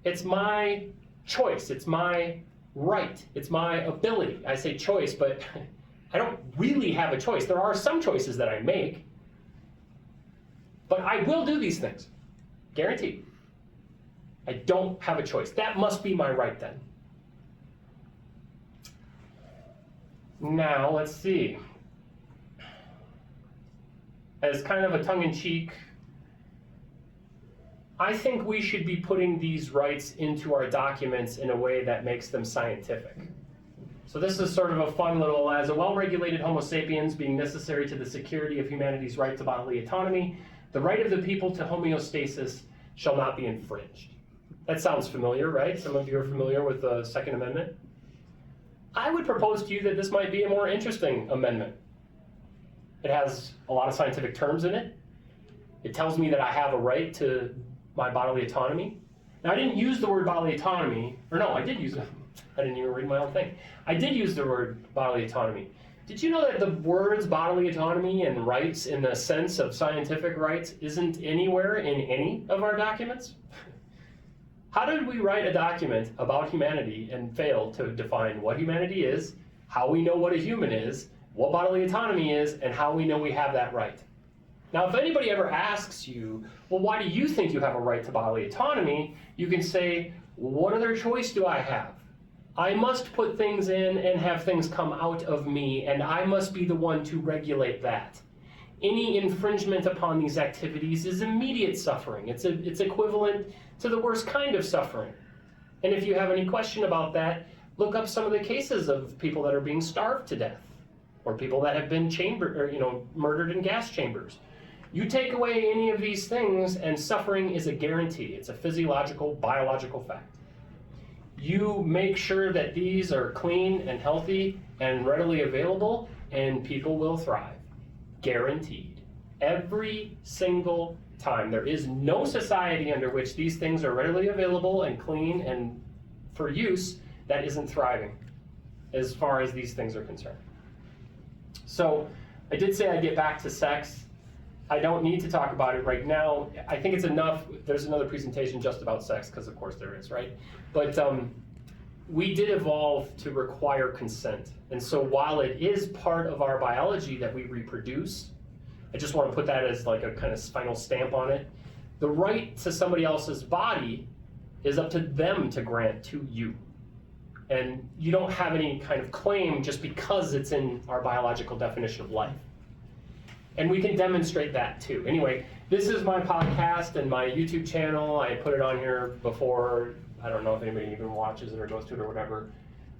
it's my choice, it's my right, it's my ability. I say choice, but I don't really have a choice. There are some choices that I make, but I will do these things, guaranteed. I don't have a choice. That must be my right then. Now, let's see. As kind of a tongue-in-cheek, I think we should be putting these rights into our documents in a way that makes them scientific. So this is sort of a fun little, as a well-regulated Homo sapiens being necessary to the security of humanity's right to bodily autonomy, the right of the people to homeostasis shall not be infringed. That sounds familiar, right? Some of you are familiar with the Second Amendment. I would propose to you that this might be a more interesting amendment. It has a lot of scientific terms in it. It tells me that I have a right to my bodily autonomy. Now, I didn't use the word bodily autonomy, or no, I did use it. I didn't even read my own thing. I did use the word bodily autonomy. Did you know that the words bodily autonomy and rights in the sense of scientific rights isn't anywhere in any of our documents? How did we write a document about humanity and fail to define what humanity is, how we know what a human is, what bodily autonomy is, and how we know we have that right? Now, if anybody ever asks you, well, why do you think you have a right to bodily autonomy? You can say, what other choice do I have? I must put things in and have things come out of me, and I must be the one to regulate that. any infringement upon these activities is immediate suffering. It's equivalent to the worst kind of suffering. And if you have any question about that, look up some of the cases of people that are being starved to death, or people that have been murdered in gas chambers. You take away any of these things and suffering is a guarantee. It's a physiological, biological fact. You make sure that these are clean and healthy and readily available, and people will thrive. Guaranteed. Every single time. There is no society under which these things are readily available and clean and for use that isn't thriving as far as these things are concerned. So I did say I'd get back to sex. I don't need to talk about it right now. I think it's enough. There's another presentation just about sex, because of course there is, right? But we did evolve to require consent. And so while it is part of our biology that we reproduce, I just want to put that as like a kind of final stamp on it. The right to somebody else's body is up to them to grant to you. And you don't have any kind of claim just because it's in our biological definition of life. And we can demonstrate that too. Anyway, this is my podcast and my YouTube channel. I put it on here before. I don't know if anybody even watches it or goes to it or whatever.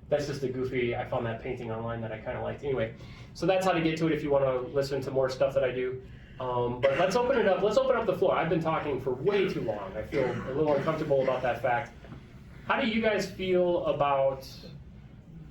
That's just a goofy, I found that painting online that I kind of liked. Anyway, so that's how to get to it if you want to listen to more stuff that I do. But let's open it up. Let's open up the floor. I've been talking for way too long. I feel a little uncomfortable about that fact. How do you guys feel about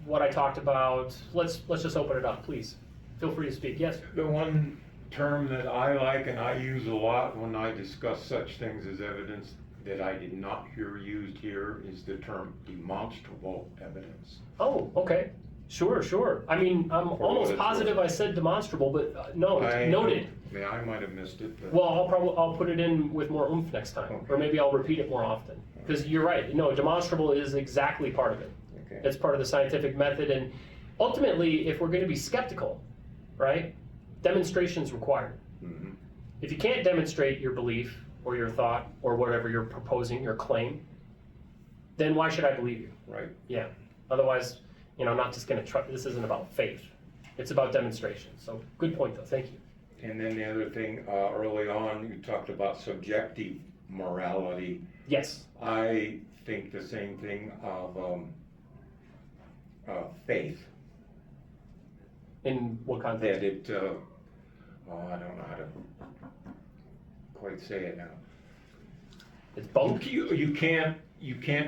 what I talked about? Let's just open it up, please. Feel free to speak. Yes? The one term that I like and I use a lot when I discuss such things as evidence that I did not hear used here is the term demonstrable evidence. Oh, okay. Sure. I mean, I'm almost positive I said demonstrable, but no, noted. Yeah, I might have missed it. But Well, I'll put it in with more oomph next time, Okay. or maybe I'll repeat it more often. Because you're right. No, demonstrable is exactly part of it. Okay. It's part of the scientific method, and ultimately, if we're going to be skeptical, right, demonstration's required. Mhm. If you can't demonstrate your belief or your thought or whatever you're proposing, your claim, then why should I believe you? Right. Yeah. Otherwise, I'm not just going to trust. This isn't about faith. It's about demonstration. So good point, though. Thank you. And then the other thing, early on, you talked about subjective morality. Yes. I think the same thing of faith. In what context? That it, I don't know how to quite say it now. It's both. You can't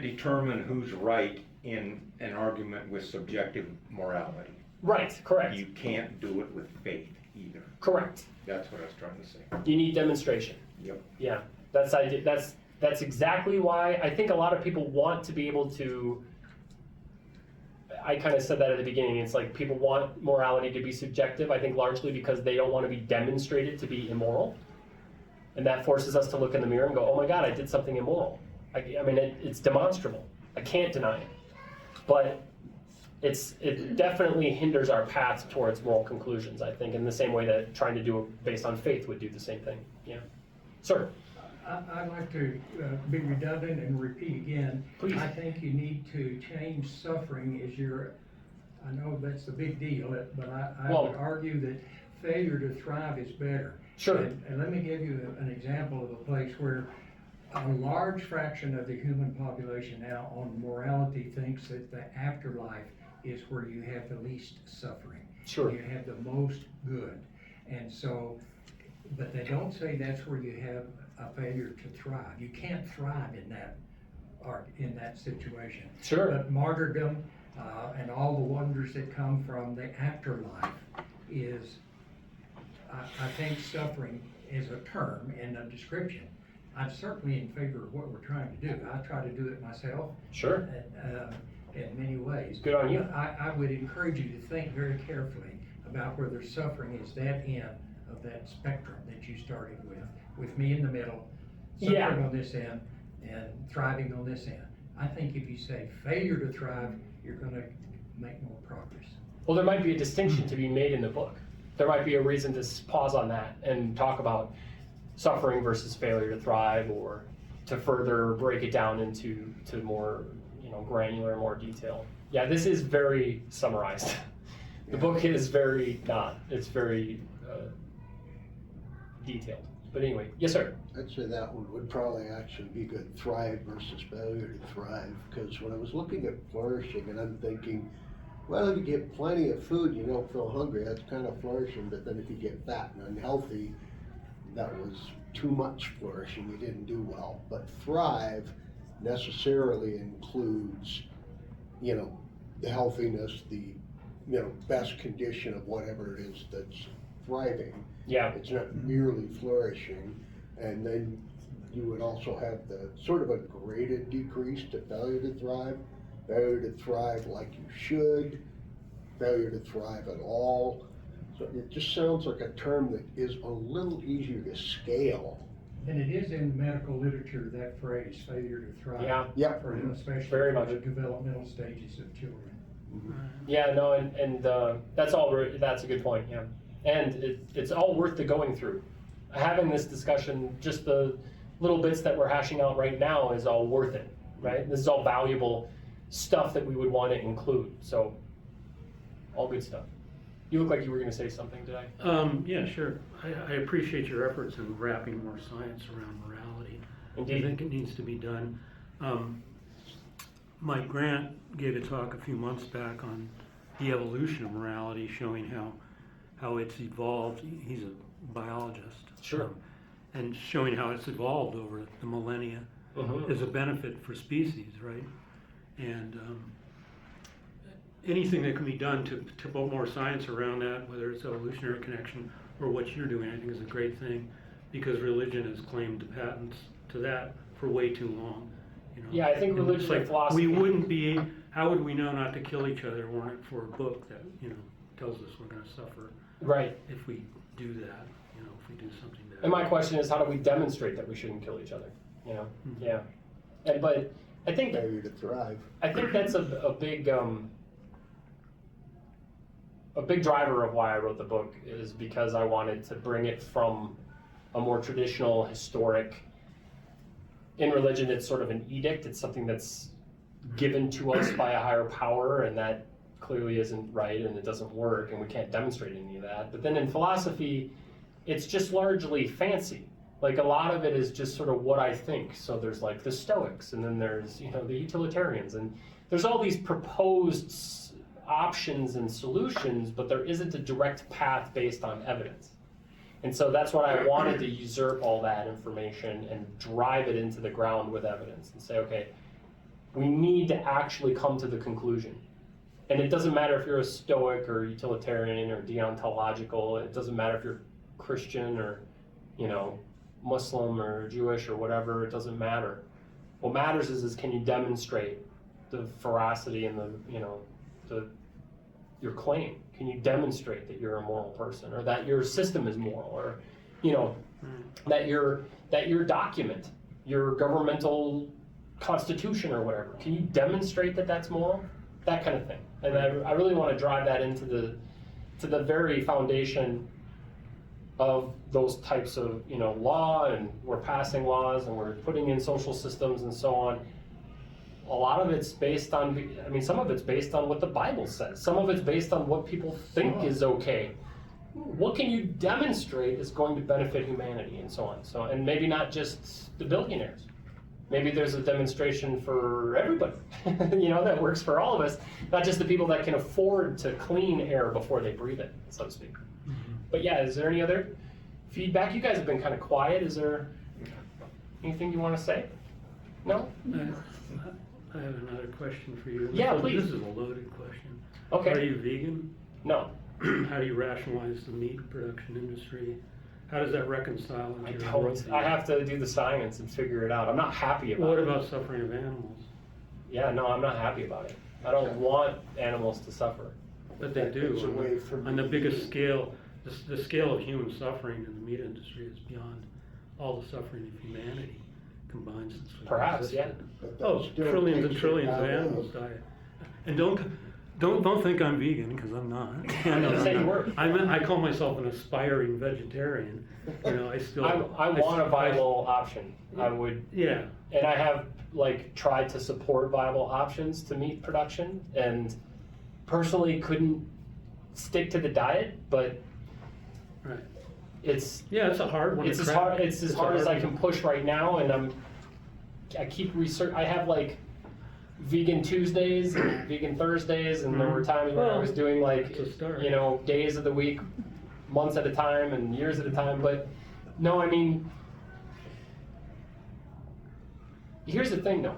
determine who's right in an argument with subjective morality. Right. Correct. You can't do it with faith either. Correct. That's what I was trying to say. You need demonstration. Yep. Yeah. That's exactly why I think a lot of people want to be able to. I kind of said that at the beginning. It's like people want morality to be subjective, I think largely because they don't want to be demonstrated to be immoral. And that forces us to look in the mirror and go, oh my God, I did something immoral. I mean, it's demonstrable. I can't deny it. But it definitely hinders our path towards moral conclusions, I think, in the same way that trying to do it based on faith would do the same thing. Yeah. Sir? I'd like to be redundant and repeat again. Please. I think you need to change suffering as I know that's the big deal, but I Well- would argue that failure to thrive is better. Sure. And let me give you an example of a place where a large fraction of the human population now on morality thinks that the afterlife is where you have the least suffering. Sure. You have the most good. And so, but they don't say that's where you have a failure to thrive. You can't thrive in that situation. Sure. But martyrdom and all the wonders that come from the afterlife is, I think suffering is a term and a description. I'm certainly in favor of what we're trying to do. I try to do it myself. Sure. In many ways. Good on you. But I would encourage you to think very carefully about whether suffering is that end of that spectrum that you started with me in the middle, suffering Yeah. on this end, and thriving on this end. I think if you say failure to thrive, you're gonna make more progress. Well, there might be a distinction to be made in the book. There might be a reason to pause on that and talk about suffering versus failure to thrive, or to further break it down into more, granular, more detail. Yeah, this is very summarized. The book is very not. It's very detailed. But anyway, yes, sir. I'd say that one would probably actually be good, thrive versus failure to thrive, because when I was looking at flourishing and I'm thinking, well, if you get plenty of food, you don't feel hungry, that's kind of flourishing, but then if you get fat and unhealthy, that was too much flourishing, you didn't do well. But thrive necessarily includes, you know, the healthiness, the, you know, best condition of whatever it is that's thriving. Yeah. It's not merely flourishing. And then you would also have the sort of a graded decrease to failure to thrive like you should, failure to thrive at all. So it just sounds like a term that is a little easier to scale. And it is in medical literature, that phrase, failure to thrive. Yeah. Yeah. For, especially Very for much. the developmental stages of children. Yeah, no, and that's that's a good point, yeah. And it's all worth the going through. Having this discussion, just the little bits that we're hashing out right now is all worth it, right? This is all valuable stuff that we would want to include, so all good stuff. You look like you were going to say something, did I? Yeah, sure. I appreciate your efforts in wrapping more science around morality. Indeed. I think it needs to be done. Mike Grant gave a talk a few months back on the evolution of morality, showing how it's evolved. He's a biologist. Sure. And showing how it's evolved over the millennia as a benefit for species, right? And anything that can be done to put more science around that, whether it's evolutionary connection or what you're doing, I think is a great thing, because religion has claimed patents to that for way too long. You know? Yeah, I think And religion it's like, and philosophy. we wouldn't be, how would we know not to kill each other weren't it for a book that, you know, tells us we're gonna suffer Right. if we do that, you know, if we do something bad. And my question is, how do we demonstrate that we shouldn't kill each other? You know, yeah. And but I think Failure to thrive. that's a big driver of why I wrote the book, is because I wanted to bring it from a more traditional, historic. In religion, it's sort of an edict. It's something that's given to us by a higher power, and that clearly isn't right, and it doesn't work, and we can't demonstrate any of that. But then in philosophy, it's just largely fancy. Like, a lot of it is just sort of what I think. So there's like the Stoics, and then there's, you know, the utilitarians, and there's all these proposed options and solutions, but there isn't a direct path based on evidence. And so that's what I wanted to usurp all that information and drive it into the ground with evidence and say, okay, we need to actually come to the conclusion. And it doesn't matter if you're a Stoic or utilitarian or deontological. It doesn't matter if you're Christian or, you know, Muslim or Jewish or whatever. It doesn't matter. What matters is can you demonstrate the veracity and the, you know, your claim? Can you demonstrate that you're a moral person, or that your system is moral, or, you know, that your document, your governmental constitution or whatever, can you demonstrate that that's moral? That kind of thing. And I really want to drive that into the very foundation of those types of, you know, law, and we're passing laws and we're putting in social systems and so on. A lot of it's based on, I mean, some of it's based on what the Bible says. Some of it's based on what people think is okay. What can you demonstrate is going to benefit humanity and so on. So, and maybe not just the billionaires. Maybe there's a demonstration for everybody, you know, that works for all of us, not just the people that can afford to clean air before they breathe it, so to speak. But yeah, is there any other feedback? You guys have been kind of quiet. Is there anything you want to say? No? I have another question for you. Yeah, please. This is a loaded question. Okay. Are you vegan? No. How do you rationalize the meat production industry? How does that reconcile I with your don't. worldview? I have to do the science and figure it out. I'm not happy about What it. about suffering of animals? Yeah, no, I'm not happy about it. I don't want animals to suffer. But they do. It's a way for On the me- biggest scale, the scale of human suffering in the meat industry is beyond all the suffering of humanity combined since we've Perhaps, yeah. existed. But that Oh, still trillions and takes trillions it of out animals die. And don't think I'm vegan, because I'm not. I didn't say you were. I call myself an aspiring vegetarian. You know, I still. I want a viable option. I would, Yeah. and I have like tried to support viable options to meat production, and personally couldn't stick to the diet, but Right. it's Yeah, it's a hard one to it's as crack. hard it's as a hard as I one. can push right now, and I keep research. I have like vegan Tuesdays and vegan Thursdays, and there were times where I Well, was doing like it's a start. days of the week, months at a time, and years at a time. But no, I mean, here's the thing though.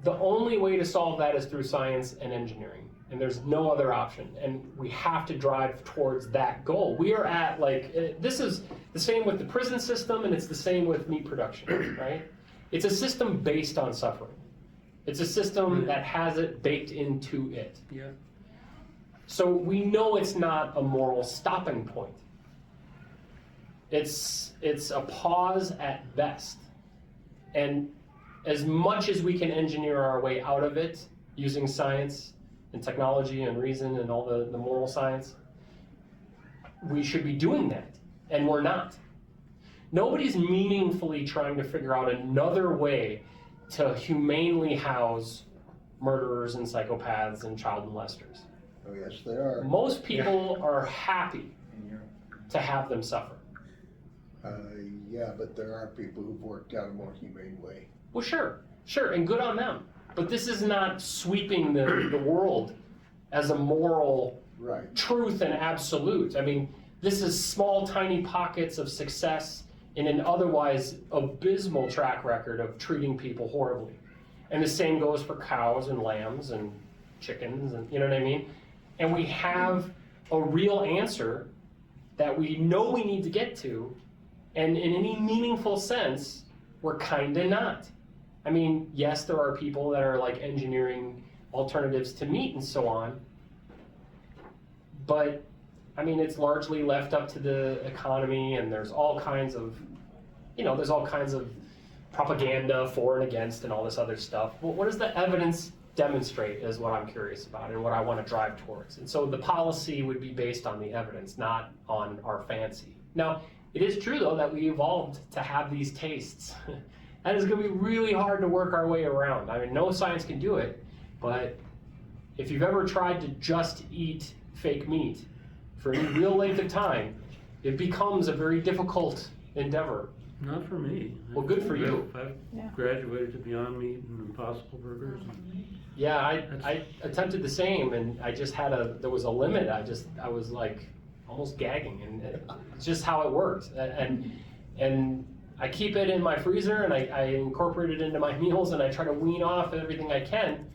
The only way to solve that is through science and engineering, and there's no other option. And we have to drive towards that goal. We are at this is the same with the prison system, and it's the same with meat production, right? It's a system based on suffering. It's a system that has it baked into it. Yeah. So we know it's not a moral stopping point. It's a pause at best. And as much as we can engineer our way out of it using science and technology and reason and all the moral science, we should be doing that, and we're not. Nobody's meaningfully trying to figure out another way to humanely house murderers and psychopaths and child molesters. Oh, yes, they are. Most people are happy In Europe. to have them suffer. Yeah, but there are people who've worked out a more humane way. Well, sure, and good on them. But this is not sweeping the world as a moral Right. truth and absolute. I mean, this is small, tiny pockets of success in an otherwise abysmal track record of treating people horribly. And the same goes for cows and lambs and chickens, and you know what I mean? And we have a real answer that we know we need to get to, and in any meaningful sense, we're kinda not. I mean, yes, there are people that are like engineering alternatives to meat and so on, but I mean, it's largely left up to the economy, and there's all kinds of, there's all kinds of propaganda for and against and all this other stuff. Well, what does the evidence demonstrate is what I'm curious about and what I want to drive towards. And so the policy would be based on the evidence, not on our fancy. Now, it is true though that we evolved to have these tastes. That is going to be really hard to work our way around. I mean, no science can do it, but if you've ever tried to just eat fake meat for any real length of time, it becomes a very difficult endeavor. Not for me. Well, good for you. I've Yeah. graduated to Beyond Meat and Impossible Burgers. Yeah, I attempted the same, and I just there was a limit. I was like almost gagging, and it's just how it works. And I keep it in my freezer, and I incorporate it into my meals, and I try to wean off everything I can.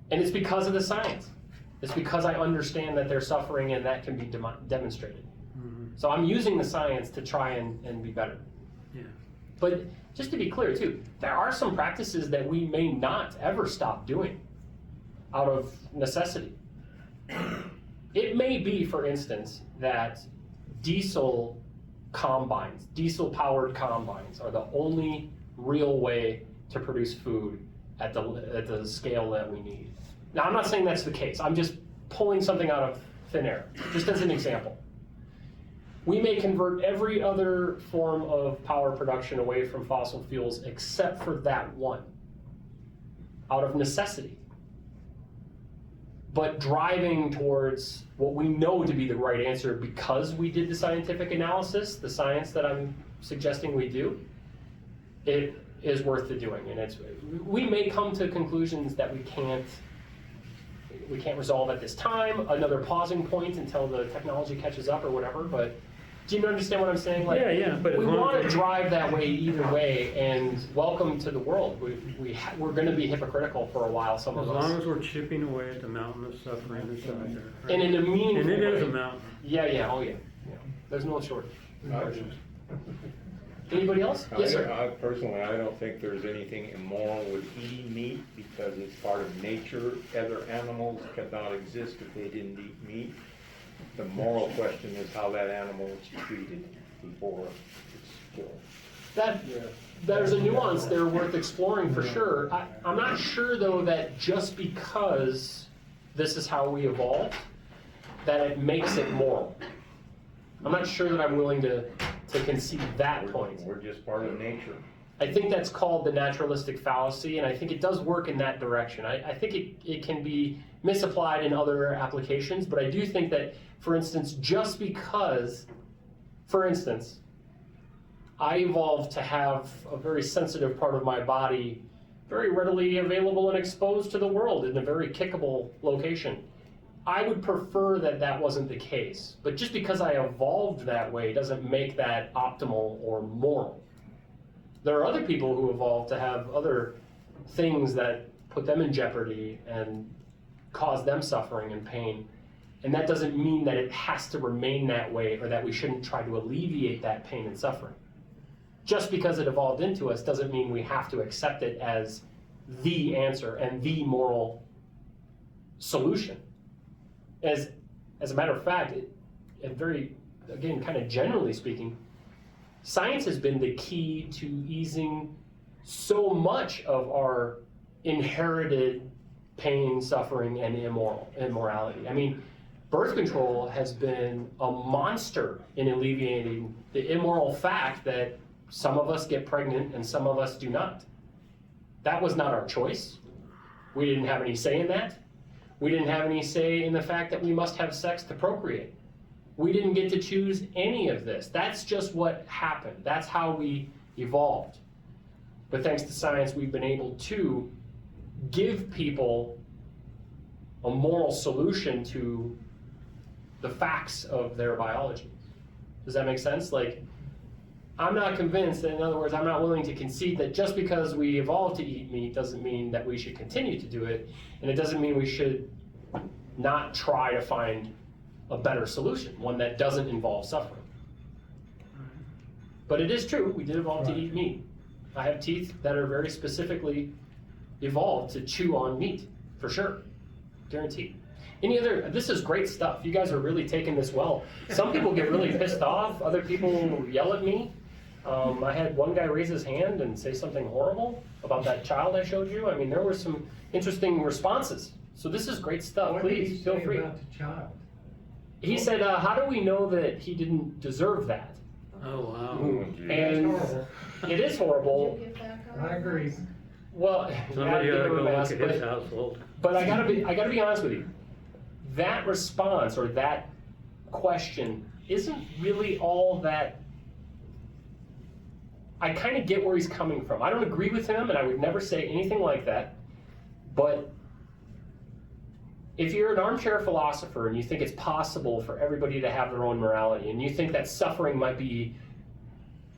And it's because of the science. It's because I understand that they're suffering, and that can be demonstrated. Mhm. So I'm using the science to try and be better. Yeah. But just to be clear too, there are some practices that we may not ever stop doing out of necessity. It may be, for instance, that diesel powered combines are the only real way to produce food at the scale that we need. Now, I'm not saying that's the case. I'm just pulling something out of thin air, just as an example. We may convert every other form of power production away from fossil fuels except for that one, out of necessity. But driving towards what we know to be the right answer because we did the scientific analysis, the science that I'm suggesting we do, it is worth the doing. And we may come to conclusions that we can't resolve at this time, another pausing point until the technology catches up or whatever, but do you understand what I'm saying? Like, Yeah, but we as long want as- to drive that way either way, and welcome to the world. We're going to be hypocritical for a while, some As of us. long as we're chipping away at the mountain of suffering that's out there. right? And in a meaningful And it is way. a mountain. Yeah, oh yeah. There's no shortage. Anybody else? Yes, sir. I personally, I don't think there's anything immoral with eating meat because it's part of nature. Other animals cannot exist if they didn't eat meat. The moral question is how that animal is treated before it's killed. There's a nuance there worth exploring for sure. I'm not sure though that just because this is how we evolved, that it makes it moral. I'm not sure that I'm willing to concede that point. We're just part of nature. I think that's called the naturalistic fallacy, and I think it does work in that direction. I think it can be misapplied in other applications, but I do think that, for instance, just because, for instance, I evolved to have a very sensitive part of my body very readily available and exposed to the world in a very kickable location. I would prefer that that wasn't the case, but just because I evolved that way doesn't make that optimal or moral. There are other people who evolve to have other things that put them in jeopardy and cause them suffering and pain. And that doesn't mean that it has to remain that way or that we shouldn't try to alleviate that pain and suffering. Just because it evolved into us doesn't mean we have to accept it as the answer and the moral solution. As a matter of fact, and very, again, kind of generally speaking, science has been the key to easing so much of our inherited pain, suffering, and immorality. I mean, birth control has been a monster in alleviating the immoral fact that some of us get pregnant and some of us do not. That was not our choice. We didn't have any say in that. We didn't have any say in the fact that we must have sex to procreate. We didn't get to choose any of this. That's just what happened. That's how we evolved. But thanks to science, we've been able to give people a moral solution to the facts of their biology. Does that make sense? Like, I'm not convinced, in other words, I'm not willing to concede that just because we evolved to eat meat doesn't mean that we should continue to do it, and it doesn't mean we should not try to find a better solution, one that doesn't involve suffering. But it is true, we did evolve to eat meat. I have teeth that are very specifically evolved to chew on meat, for sure, guaranteed. Any other, this is great stuff. You guys are really taking this well. Some people get really pissed off, other people yell at me. I had one guy raise his hand and say something horrible about that child I showed you. I mean, there were some interesting responses. So this is great stuff. What did he Please, feel say free. about the child? He said, how do we know that he didn't deserve that? Oh, wow. And horrible. it is horrible. I agree. Well, Somebody yeah, ought to give him go a look mask, at his household. but I gotta be honest with you. That response or that question isn't really all that. I kind of get where he's coming from. I don't agree with him, and I would never say anything like that. But if you're an armchair philosopher and you think it's possible for everybody to have their own morality, and you think that suffering might be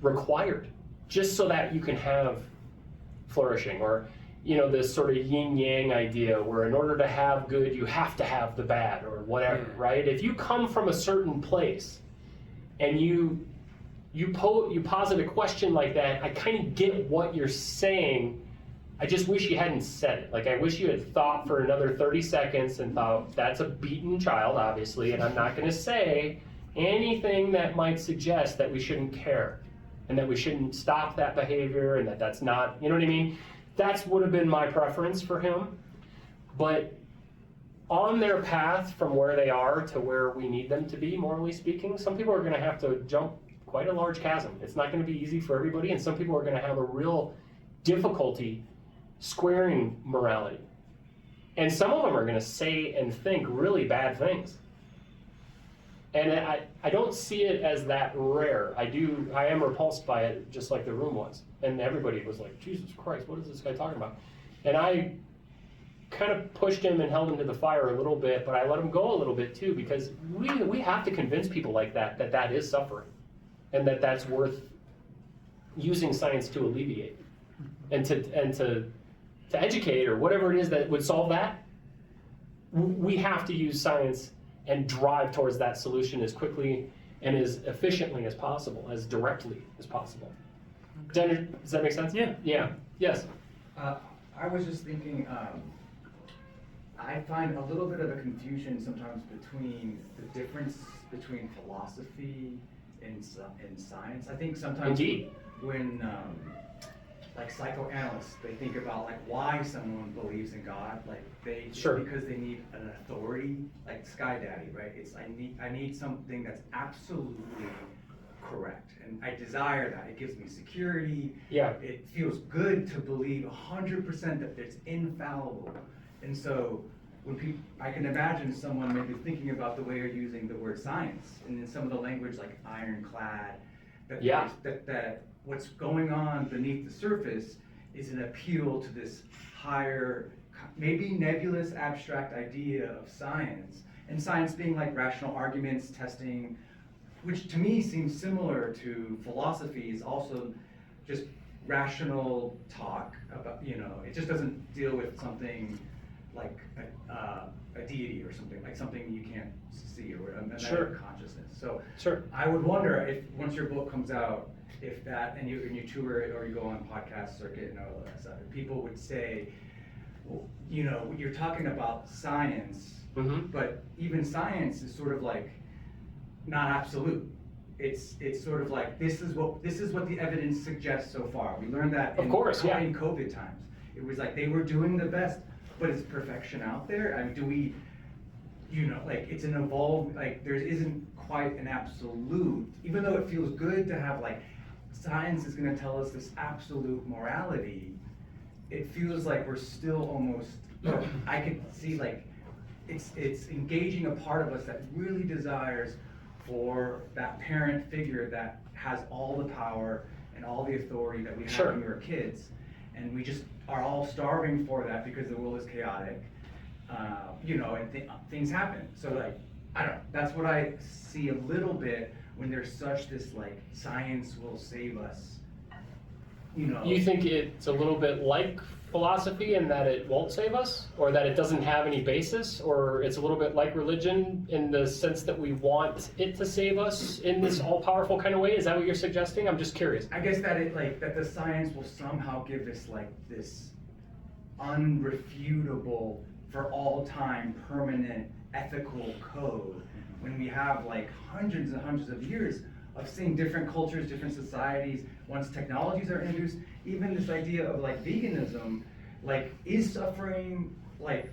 required just so that you can have flourishing, or this sort of yin-yang idea where in order to have good, you have to have the bad, or whatever, right? If you come from a certain place and you posit a question like that, I kind of get what you're saying. I just wish you hadn't said it. Like, I wish you had thought for another 30 seconds and thought, that's a beaten child, obviously, and I'm not going to say anything that might suggest that we shouldn't care and that we shouldn't stop that behavior and that that's not, you know what I mean? That would have been my preference for him. But on their path from where they are to where we need them to be, morally speaking, some people are going to have to jump quite a large chasm. It's not going to be easy for everybody, and some people are going to have a real difficulty squaring morality. And some of them are going to say and think really bad things. And I don't see it as that rare. I am repulsed by it, just like the room was. And everybody was like, Jesus Christ, what is this guy talking about? And I kind of pushed him and held him to the fire a little bit, but I let him go a little bit too, because we have to convince people like that is suffering, and that's worth using science to alleviate, and to educate, or whatever it is that would solve that. We have to use science and drive towards that solution as quickly and as efficiently as possible, as directly as possible. Does that make sense? Yeah. Yeah. Yes. I was just thinking, I find a little bit of a confusion sometimes between the difference between philosophy and science. I think sometimes Indeed. when like psychoanalysts, they think about like why someone believes in God, like they just Sure. because they need an authority, like Sky Daddy, right? It's I need something that's absolutely correct. And I desire that. It gives me security. Yeah. It feels good to believe 100% that it's infallible. And so when people, I can imagine someone maybe thinking about the way you're using the word science, and in some of the language like ironclad, that, Yeah. that what's going on beneath the surface is an appeal to this higher, maybe nebulous, abstract idea of science. And science being like rational arguments, testing, which to me seems similar to philosophy, is also just rational talk about, it just doesn't deal with something like a deity or something, like something you can't see, or a matter Sure. of consciousness. So Sure. I would wonder if, once your book comes out, if that, and you tour it, or you go on podcast circuit and all that stuff, people would say, well, you're talking about science, Mm-hmm. but even science is sort of like not absolute. It's sort of like, this is what the evidence suggests so far. We learned that Of course, yeah. in COVID times. It was like they were doing the best, but is perfection out there? I mean, do we, like, it's an evolved, like, there isn't quite an absolute, even though it feels good to have, like, science is gonna tell us this absolute morality, it feels like we're still almost, I could see, like, it's engaging a part of us that really desires for that parent figure that has all the power and all the authority that we had Sure. when we were kids. And we just are all starving for that because the world is chaotic, and things happen. So, like, I don't know, that's what I see a little bit when there's such this, like, science will save us, You think it's a little bit like philosophy in that it won't save us, or that it doesn't have any basis, or it's a little bit like religion in the sense that we want it to save us in this all-powerful kind of way? Is that what you're suggesting? I'm just curious. I guess that that the science will somehow give us, like, this unrefutable, for all time, permanent ethical code, when we have, like, hundreds and hundreds of years of seeing different cultures, different societies, once technologies are introduced, even this idea of, like, veganism, like, is suffering, like,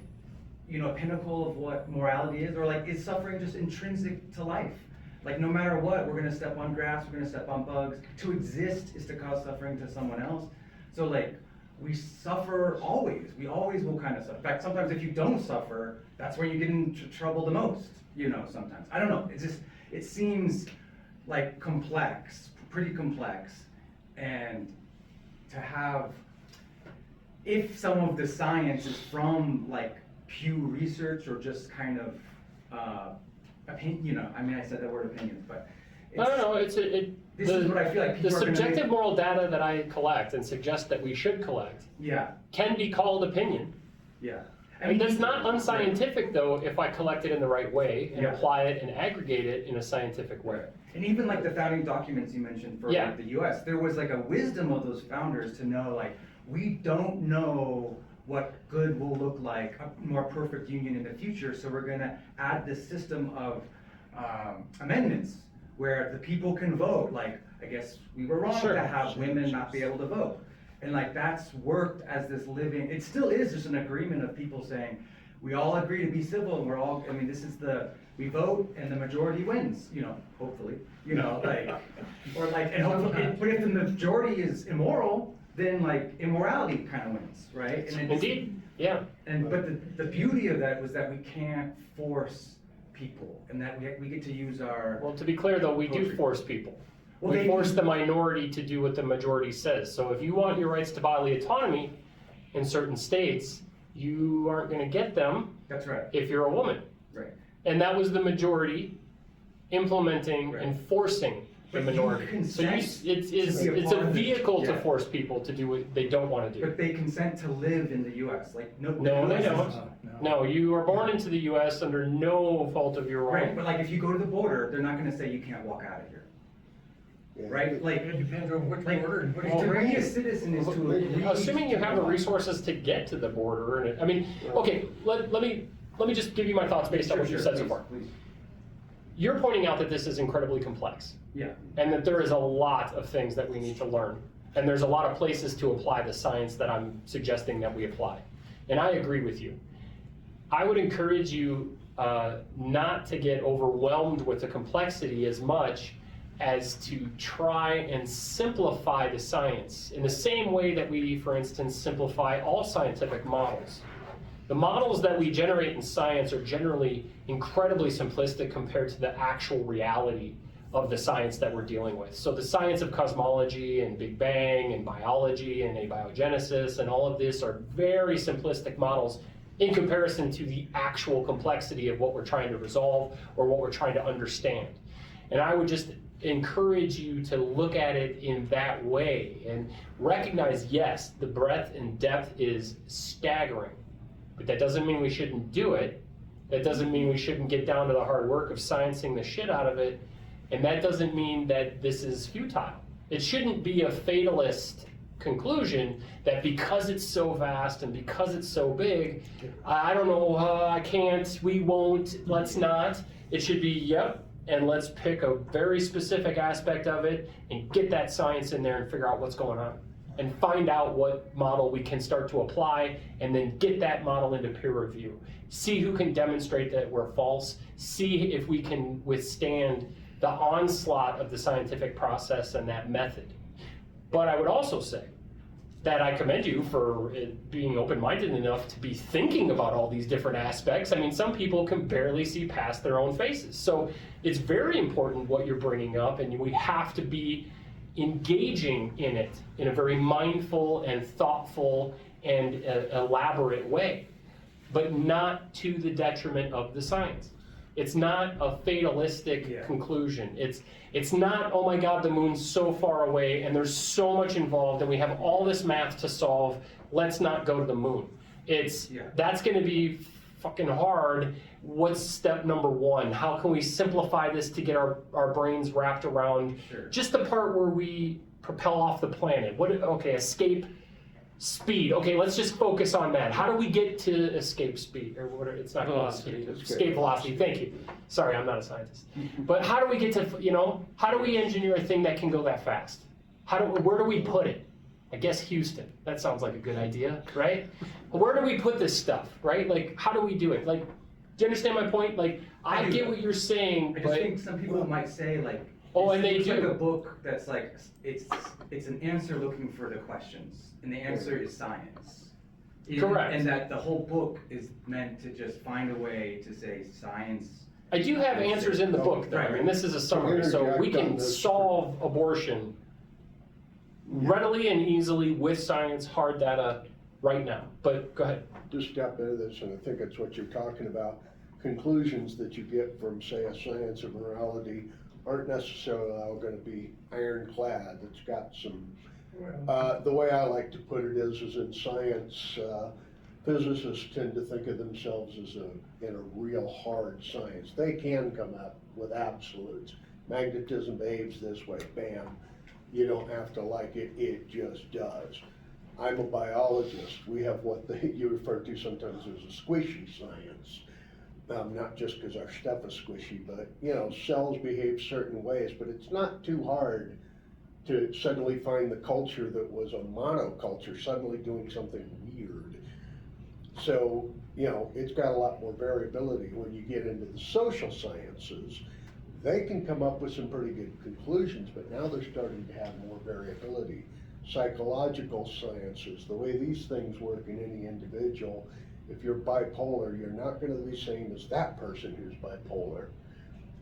a pinnacle of what morality is, or, like, is suffering just intrinsic to life? Like, no matter what, we're gonna step on grass, we're gonna step on bugs. To exist is to cause suffering to someone else. So, like, we suffer always. We always will kind of suffer. In fact, sometimes if you don't suffer, that's where you get into trouble the most, sometimes. I don't know, it seems like complex, pretty complex, and to have, if some of the science is from, like, Pew Research or just kind of opinion, I mean, I said that word opinions, but No, this is what I feel like the people are gonna subjective make. moral data that I collect and suggest that we should collect Yeah, can be called opinion. yeah. And that's not unscientific, though, if I collect it in the right way and Yeah. apply it and aggregate it in a scientific way. Right. And even, like, the founding documents you mentioned for, Yeah. like, the US, there was, like, a wisdom of those founders to know, like, we don't know what good will look like, a more perfect union in the future, so we're gonna add this system of amendments where the people can vote. Like, I guess we were wrong Sure. to have women not be able to vote. And, like, that's worked as this living, it still is just an agreement of people saying, we all agree to be civil, and we're all, I mean, we vote and the majority wins, hopefully, like, or, like, and hopefully, but if the majority is immoral, then, like, immorality kind of wins, right? And Indeed, yeah. but the beauty of that was that we can't force people, and that we get to use our. Well, to be clear, though, we do Poetry. force people. Well, We they- force the minority to do what the majority says. So if you want your rights to bodily autonomy in certain states, you aren't going to get them That's right, if you're a woman. right. And that was the majority implementing Right. and forcing the But you minority. So consent it's to be a a part of it. vehicle to Yeah. force people to do what they don't want to do. But they consent to live in the US, like, no. No, they US is- don't. No, you are born into the U.S. under no fault of your Right, own. but, like, if you go to the border, they're not gonna say you can't walk out of here, Yeah. right? Like, It depends on which like, border and which to be a terrain. citizen is to agree. Assuming you have the resources to get to the border, and I mean, okay, let me just give you my thoughts based on what you said so far. Please. You're pointing out that this is incredibly complex, Yeah, and that there is a lot of things that we need to learn, and there's a lot of places to apply the science that I'm suggesting that we apply, and I agree with you. I would encourage you not to get overwhelmed with the complexity as much as to try and simplify the science in the same way that we, for instance, simplify all scientific models. The models that we generate in science are generally incredibly simplistic compared to the actual reality of the science that we're dealing with. So the science of cosmology and Big Bang and biology and abiogenesis and all of this are very simplistic models in comparison to the actual complexity of what we're trying to resolve or what we're trying to understand. And I would just encourage you to look at it in that way and recognize, yes, the breadth and depth is staggering, but that doesn't mean we shouldn't do it. That doesn't mean we shouldn't get down to the hard work of sciencing the shit out of it. And that doesn't mean that this is futile. It shouldn't be a fatalist conclusion that because it's so vast and because it's so big, I don't know, I can't, we won't, let's not. It should be, yep, and let's pick a very specific aspect of it and get that science in there and figure out what's going on. And find out what model we can start to apply and then get that model into peer review. See who can demonstrate that we're false. See if we can withstand the onslaught of the scientific process and that method. But I would also say that I commend you for being open-minded enough to be thinking about all these different aspects. I mean, some people can barely see past their own faces. So it's very important what you're bringing up, and we have to be engaging in it in a very mindful and thoughtful and elaborate way, but not to the detriment of the science. It's not a fatalistic conclusion. It's not, oh my God, the moon's so far away and there's so much involved and we have all this math to solve, let's not go to the moon. That's gonna be fucking hard. What's step number one? How can we simplify this to get our brains wrapped around just the part where we propel off the planet? Escape speed. Okay, let's just focus on that. How do we get to escape speed? Or what? It's not velocity. Escape velocity. Thank you. Sorry, I'm not a scientist. But how do we get to, how do we engineer a thing that can go that fast? Where do we put it? I guess Houston. That sounds like a good idea, right? Where do we put this stuff, right? Like, how do we do it? Like, do you understand my point? Like, I get what you're saying, I just but think some people might say like, and they it's like do. a book that's like, it's an answer looking for the questions, and the answer is science. Correct. And that the whole book is meant to just find a way to say science. I do have answers in the book, though. I mean, this is a summary, so we can solve abortion readily and easily with science, hard data, right now. But go ahead. Just step into this, and I think it's what you're talking about. Conclusions that you get from, say, a science of morality aren't necessarily all going to be ironclad. It's got some, the way I like to put it is in science, physicists tend to think of themselves as in a real hard science. They can come up with absolutes. Magnetism behaves this way, bam. You don't have to like it, it just does. I'm a biologist. We have what you refer to sometimes as a squishy science. Not just because our stuff is squishy, but cells behave certain ways, but it's not too hard to suddenly find the culture that was a monoculture suddenly doing something weird. So, it's got a lot more variability. When you get into the social sciences, they can come up with some pretty good conclusions, but now they're starting to have more variability. Psychological sciences, the way these things work in any individual, if you're bipolar, you're not going to be the same as that person who's bipolar.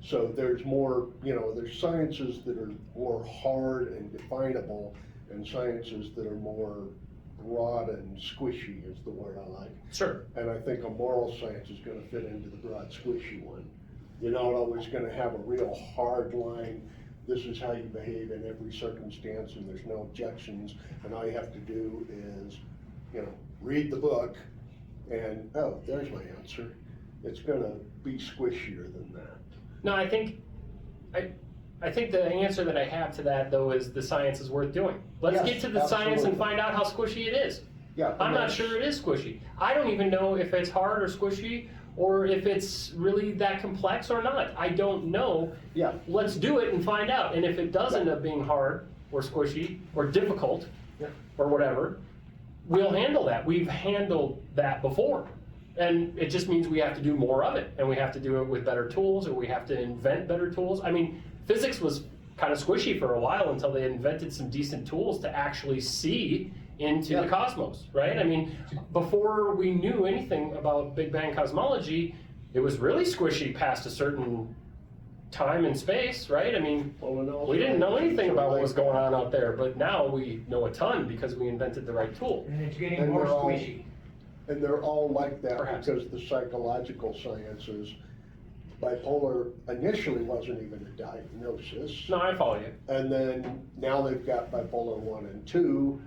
So there's more, there's sciences that are more hard and definable, and sciences that are more broad and squishy is the word I like. Sure. And I think a moral science is going to fit into the broad squishy one. You're not always going to have a real hard line. This is how you behave in every circumstance, and there's no objections, and all you have to do is, read the book, and there's my answer. It's going to be squishier than that. No, I think the answer that I have to that, though, is the science is worth doing. Let's get to the science and find out how squishy it is. Yeah, I'm not sure it is squishy. I don't even know if it's hard or squishy, or if it's really that complex or not. I don't know. Yeah. Let's do it and find out. And if it does end up being hard or squishy or difficult or whatever, we'll handle that. We've handled that before. And it just means we have to do more of it, and we have to do it with better tools, or we have to invent better tools. I mean, physics was kind of squishy for a while until they invented some decent tools to actually see into the cosmos, right? I mean, before we knew anything about Big Bang cosmology, it was really squishy past a certain time and space, right? I mean, we didn't know anything about what was going on out there, but now we know a ton because we invented the right tool. And it's getting And more they're all- squishy. And they're all like that Perhaps. because the psychological sciences, bipolar initially wasn't even a diagnosis. No, I follow you. And then now they've got bipolar 1 and 2,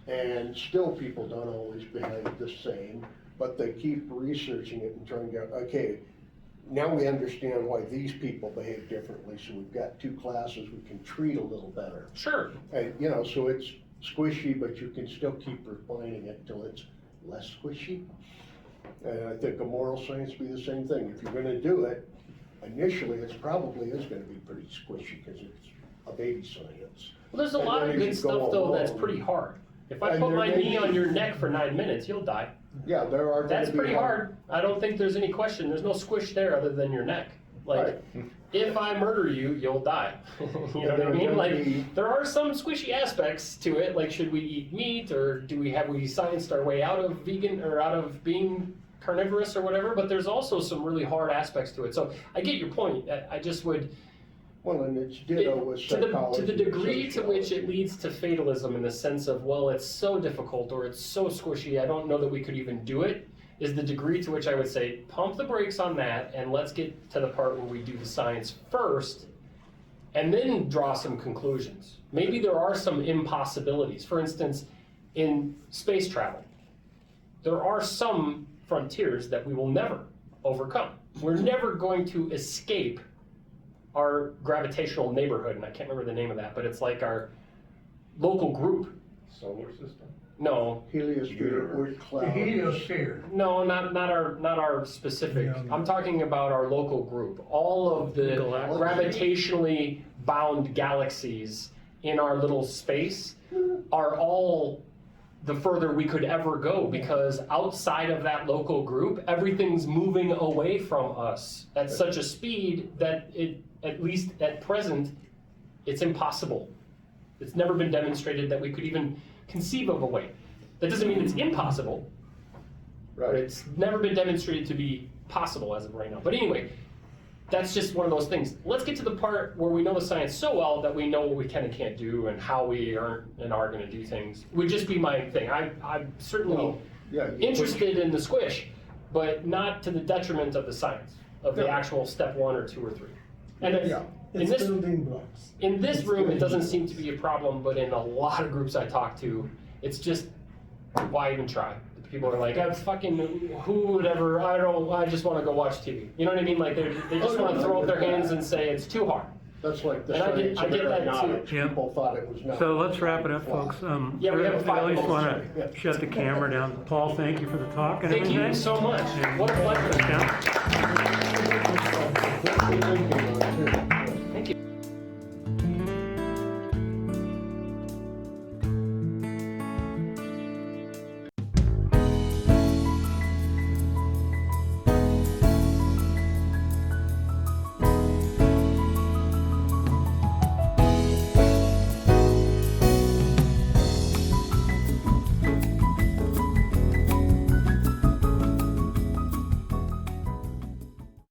and still people don't always behave the same, but they keep researching it and trying to go, okay, now we understand why these people behave differently, so we've got two classes we can treat a little better. Sure. And, you know, so it's squishy, but you can still keep refining it till it's less squishy. And I think a moral science be the same thing. If you're gonna do it, initially, it's probably is gonna be pretty squishy, because it's a baby science. Well, there's a And lot then of as good you stuff go though that's along- pretty hard. If I And put there my may knee be- on your neck for 9 minutes, you'll die. Yeah, there are gonna That's be pretty hard. I don't think there's any question. There's no squish there other than your neck. Like, if I murder you, you'll die. You know And what I there mean? are Like, gonna be- there are some squishy aspects to it. Like, should we eat meat, or have we scienced our way out of vegan or out of being carnivorous or whatever? But there's also some really hard aspects to it. So I get your point. I just would. Well, and it's ditto with To the psychology. degree and to which it sociology. leads to fatalism in the sense of, well, it's so difficult or it's so squishy, I don't know that we could even do it, is the degree to which I would say, pump the brakes on that and let's get to the part where we do the science first and then draw some conclusions. Maybe there are some impossibilities. For instance, in space travel, there are some frontiers that we will never overcome. We're never going to escape our gravitational neighborhood, and I can't remember the name of that, but it's like our local group. Solar system? No, Heliosphere or The cloud. heliosphere. no, not our specific. Yeah. I'm talking about our local group. All of the Galactic. gravitationally bound galaxies in our little space are all the further we could ever go, because outside of that local group, everything's moving away from us at such a speed that it, at least at present, it's impossible. It's never been demonstrated that we could even conceive of a way. That doesn't mean it's impossible, but Right. it's never been demonstrated to be possible as of right now. But anyway, that's just one of those things. Let's get to the part where we know the science so well that we know what we can and can't do and how we are and are going to do things. Would just be my thing. I'm certainly Well, yeah, you interested in the squish, but not to the detriment of the science, of the Yeah. actual step 1 or 2 or 3. And if, Yeah. in It's this building blocks. in this It's room, it building doesn't blocks. seem to be a problem, but in a lot of groups I talk to, it's just, why even try? People are like, I'm fucking, who would ever, I just want to go watch TV. You know what I mean? Like, they just Oh, want to no, throw up their yeah. hands and say it's too hard. That's like the And I get- science I of get that too. aeronautics. Yeah. People thought it was not. So let's wrap it up, folks. Yeah, we have I 5 at least minutes. want Yeah. to shut the camera down. Paul, thank you for the talk and Thank everything. you so much. And- What a pleasure. Yeah. Thank you.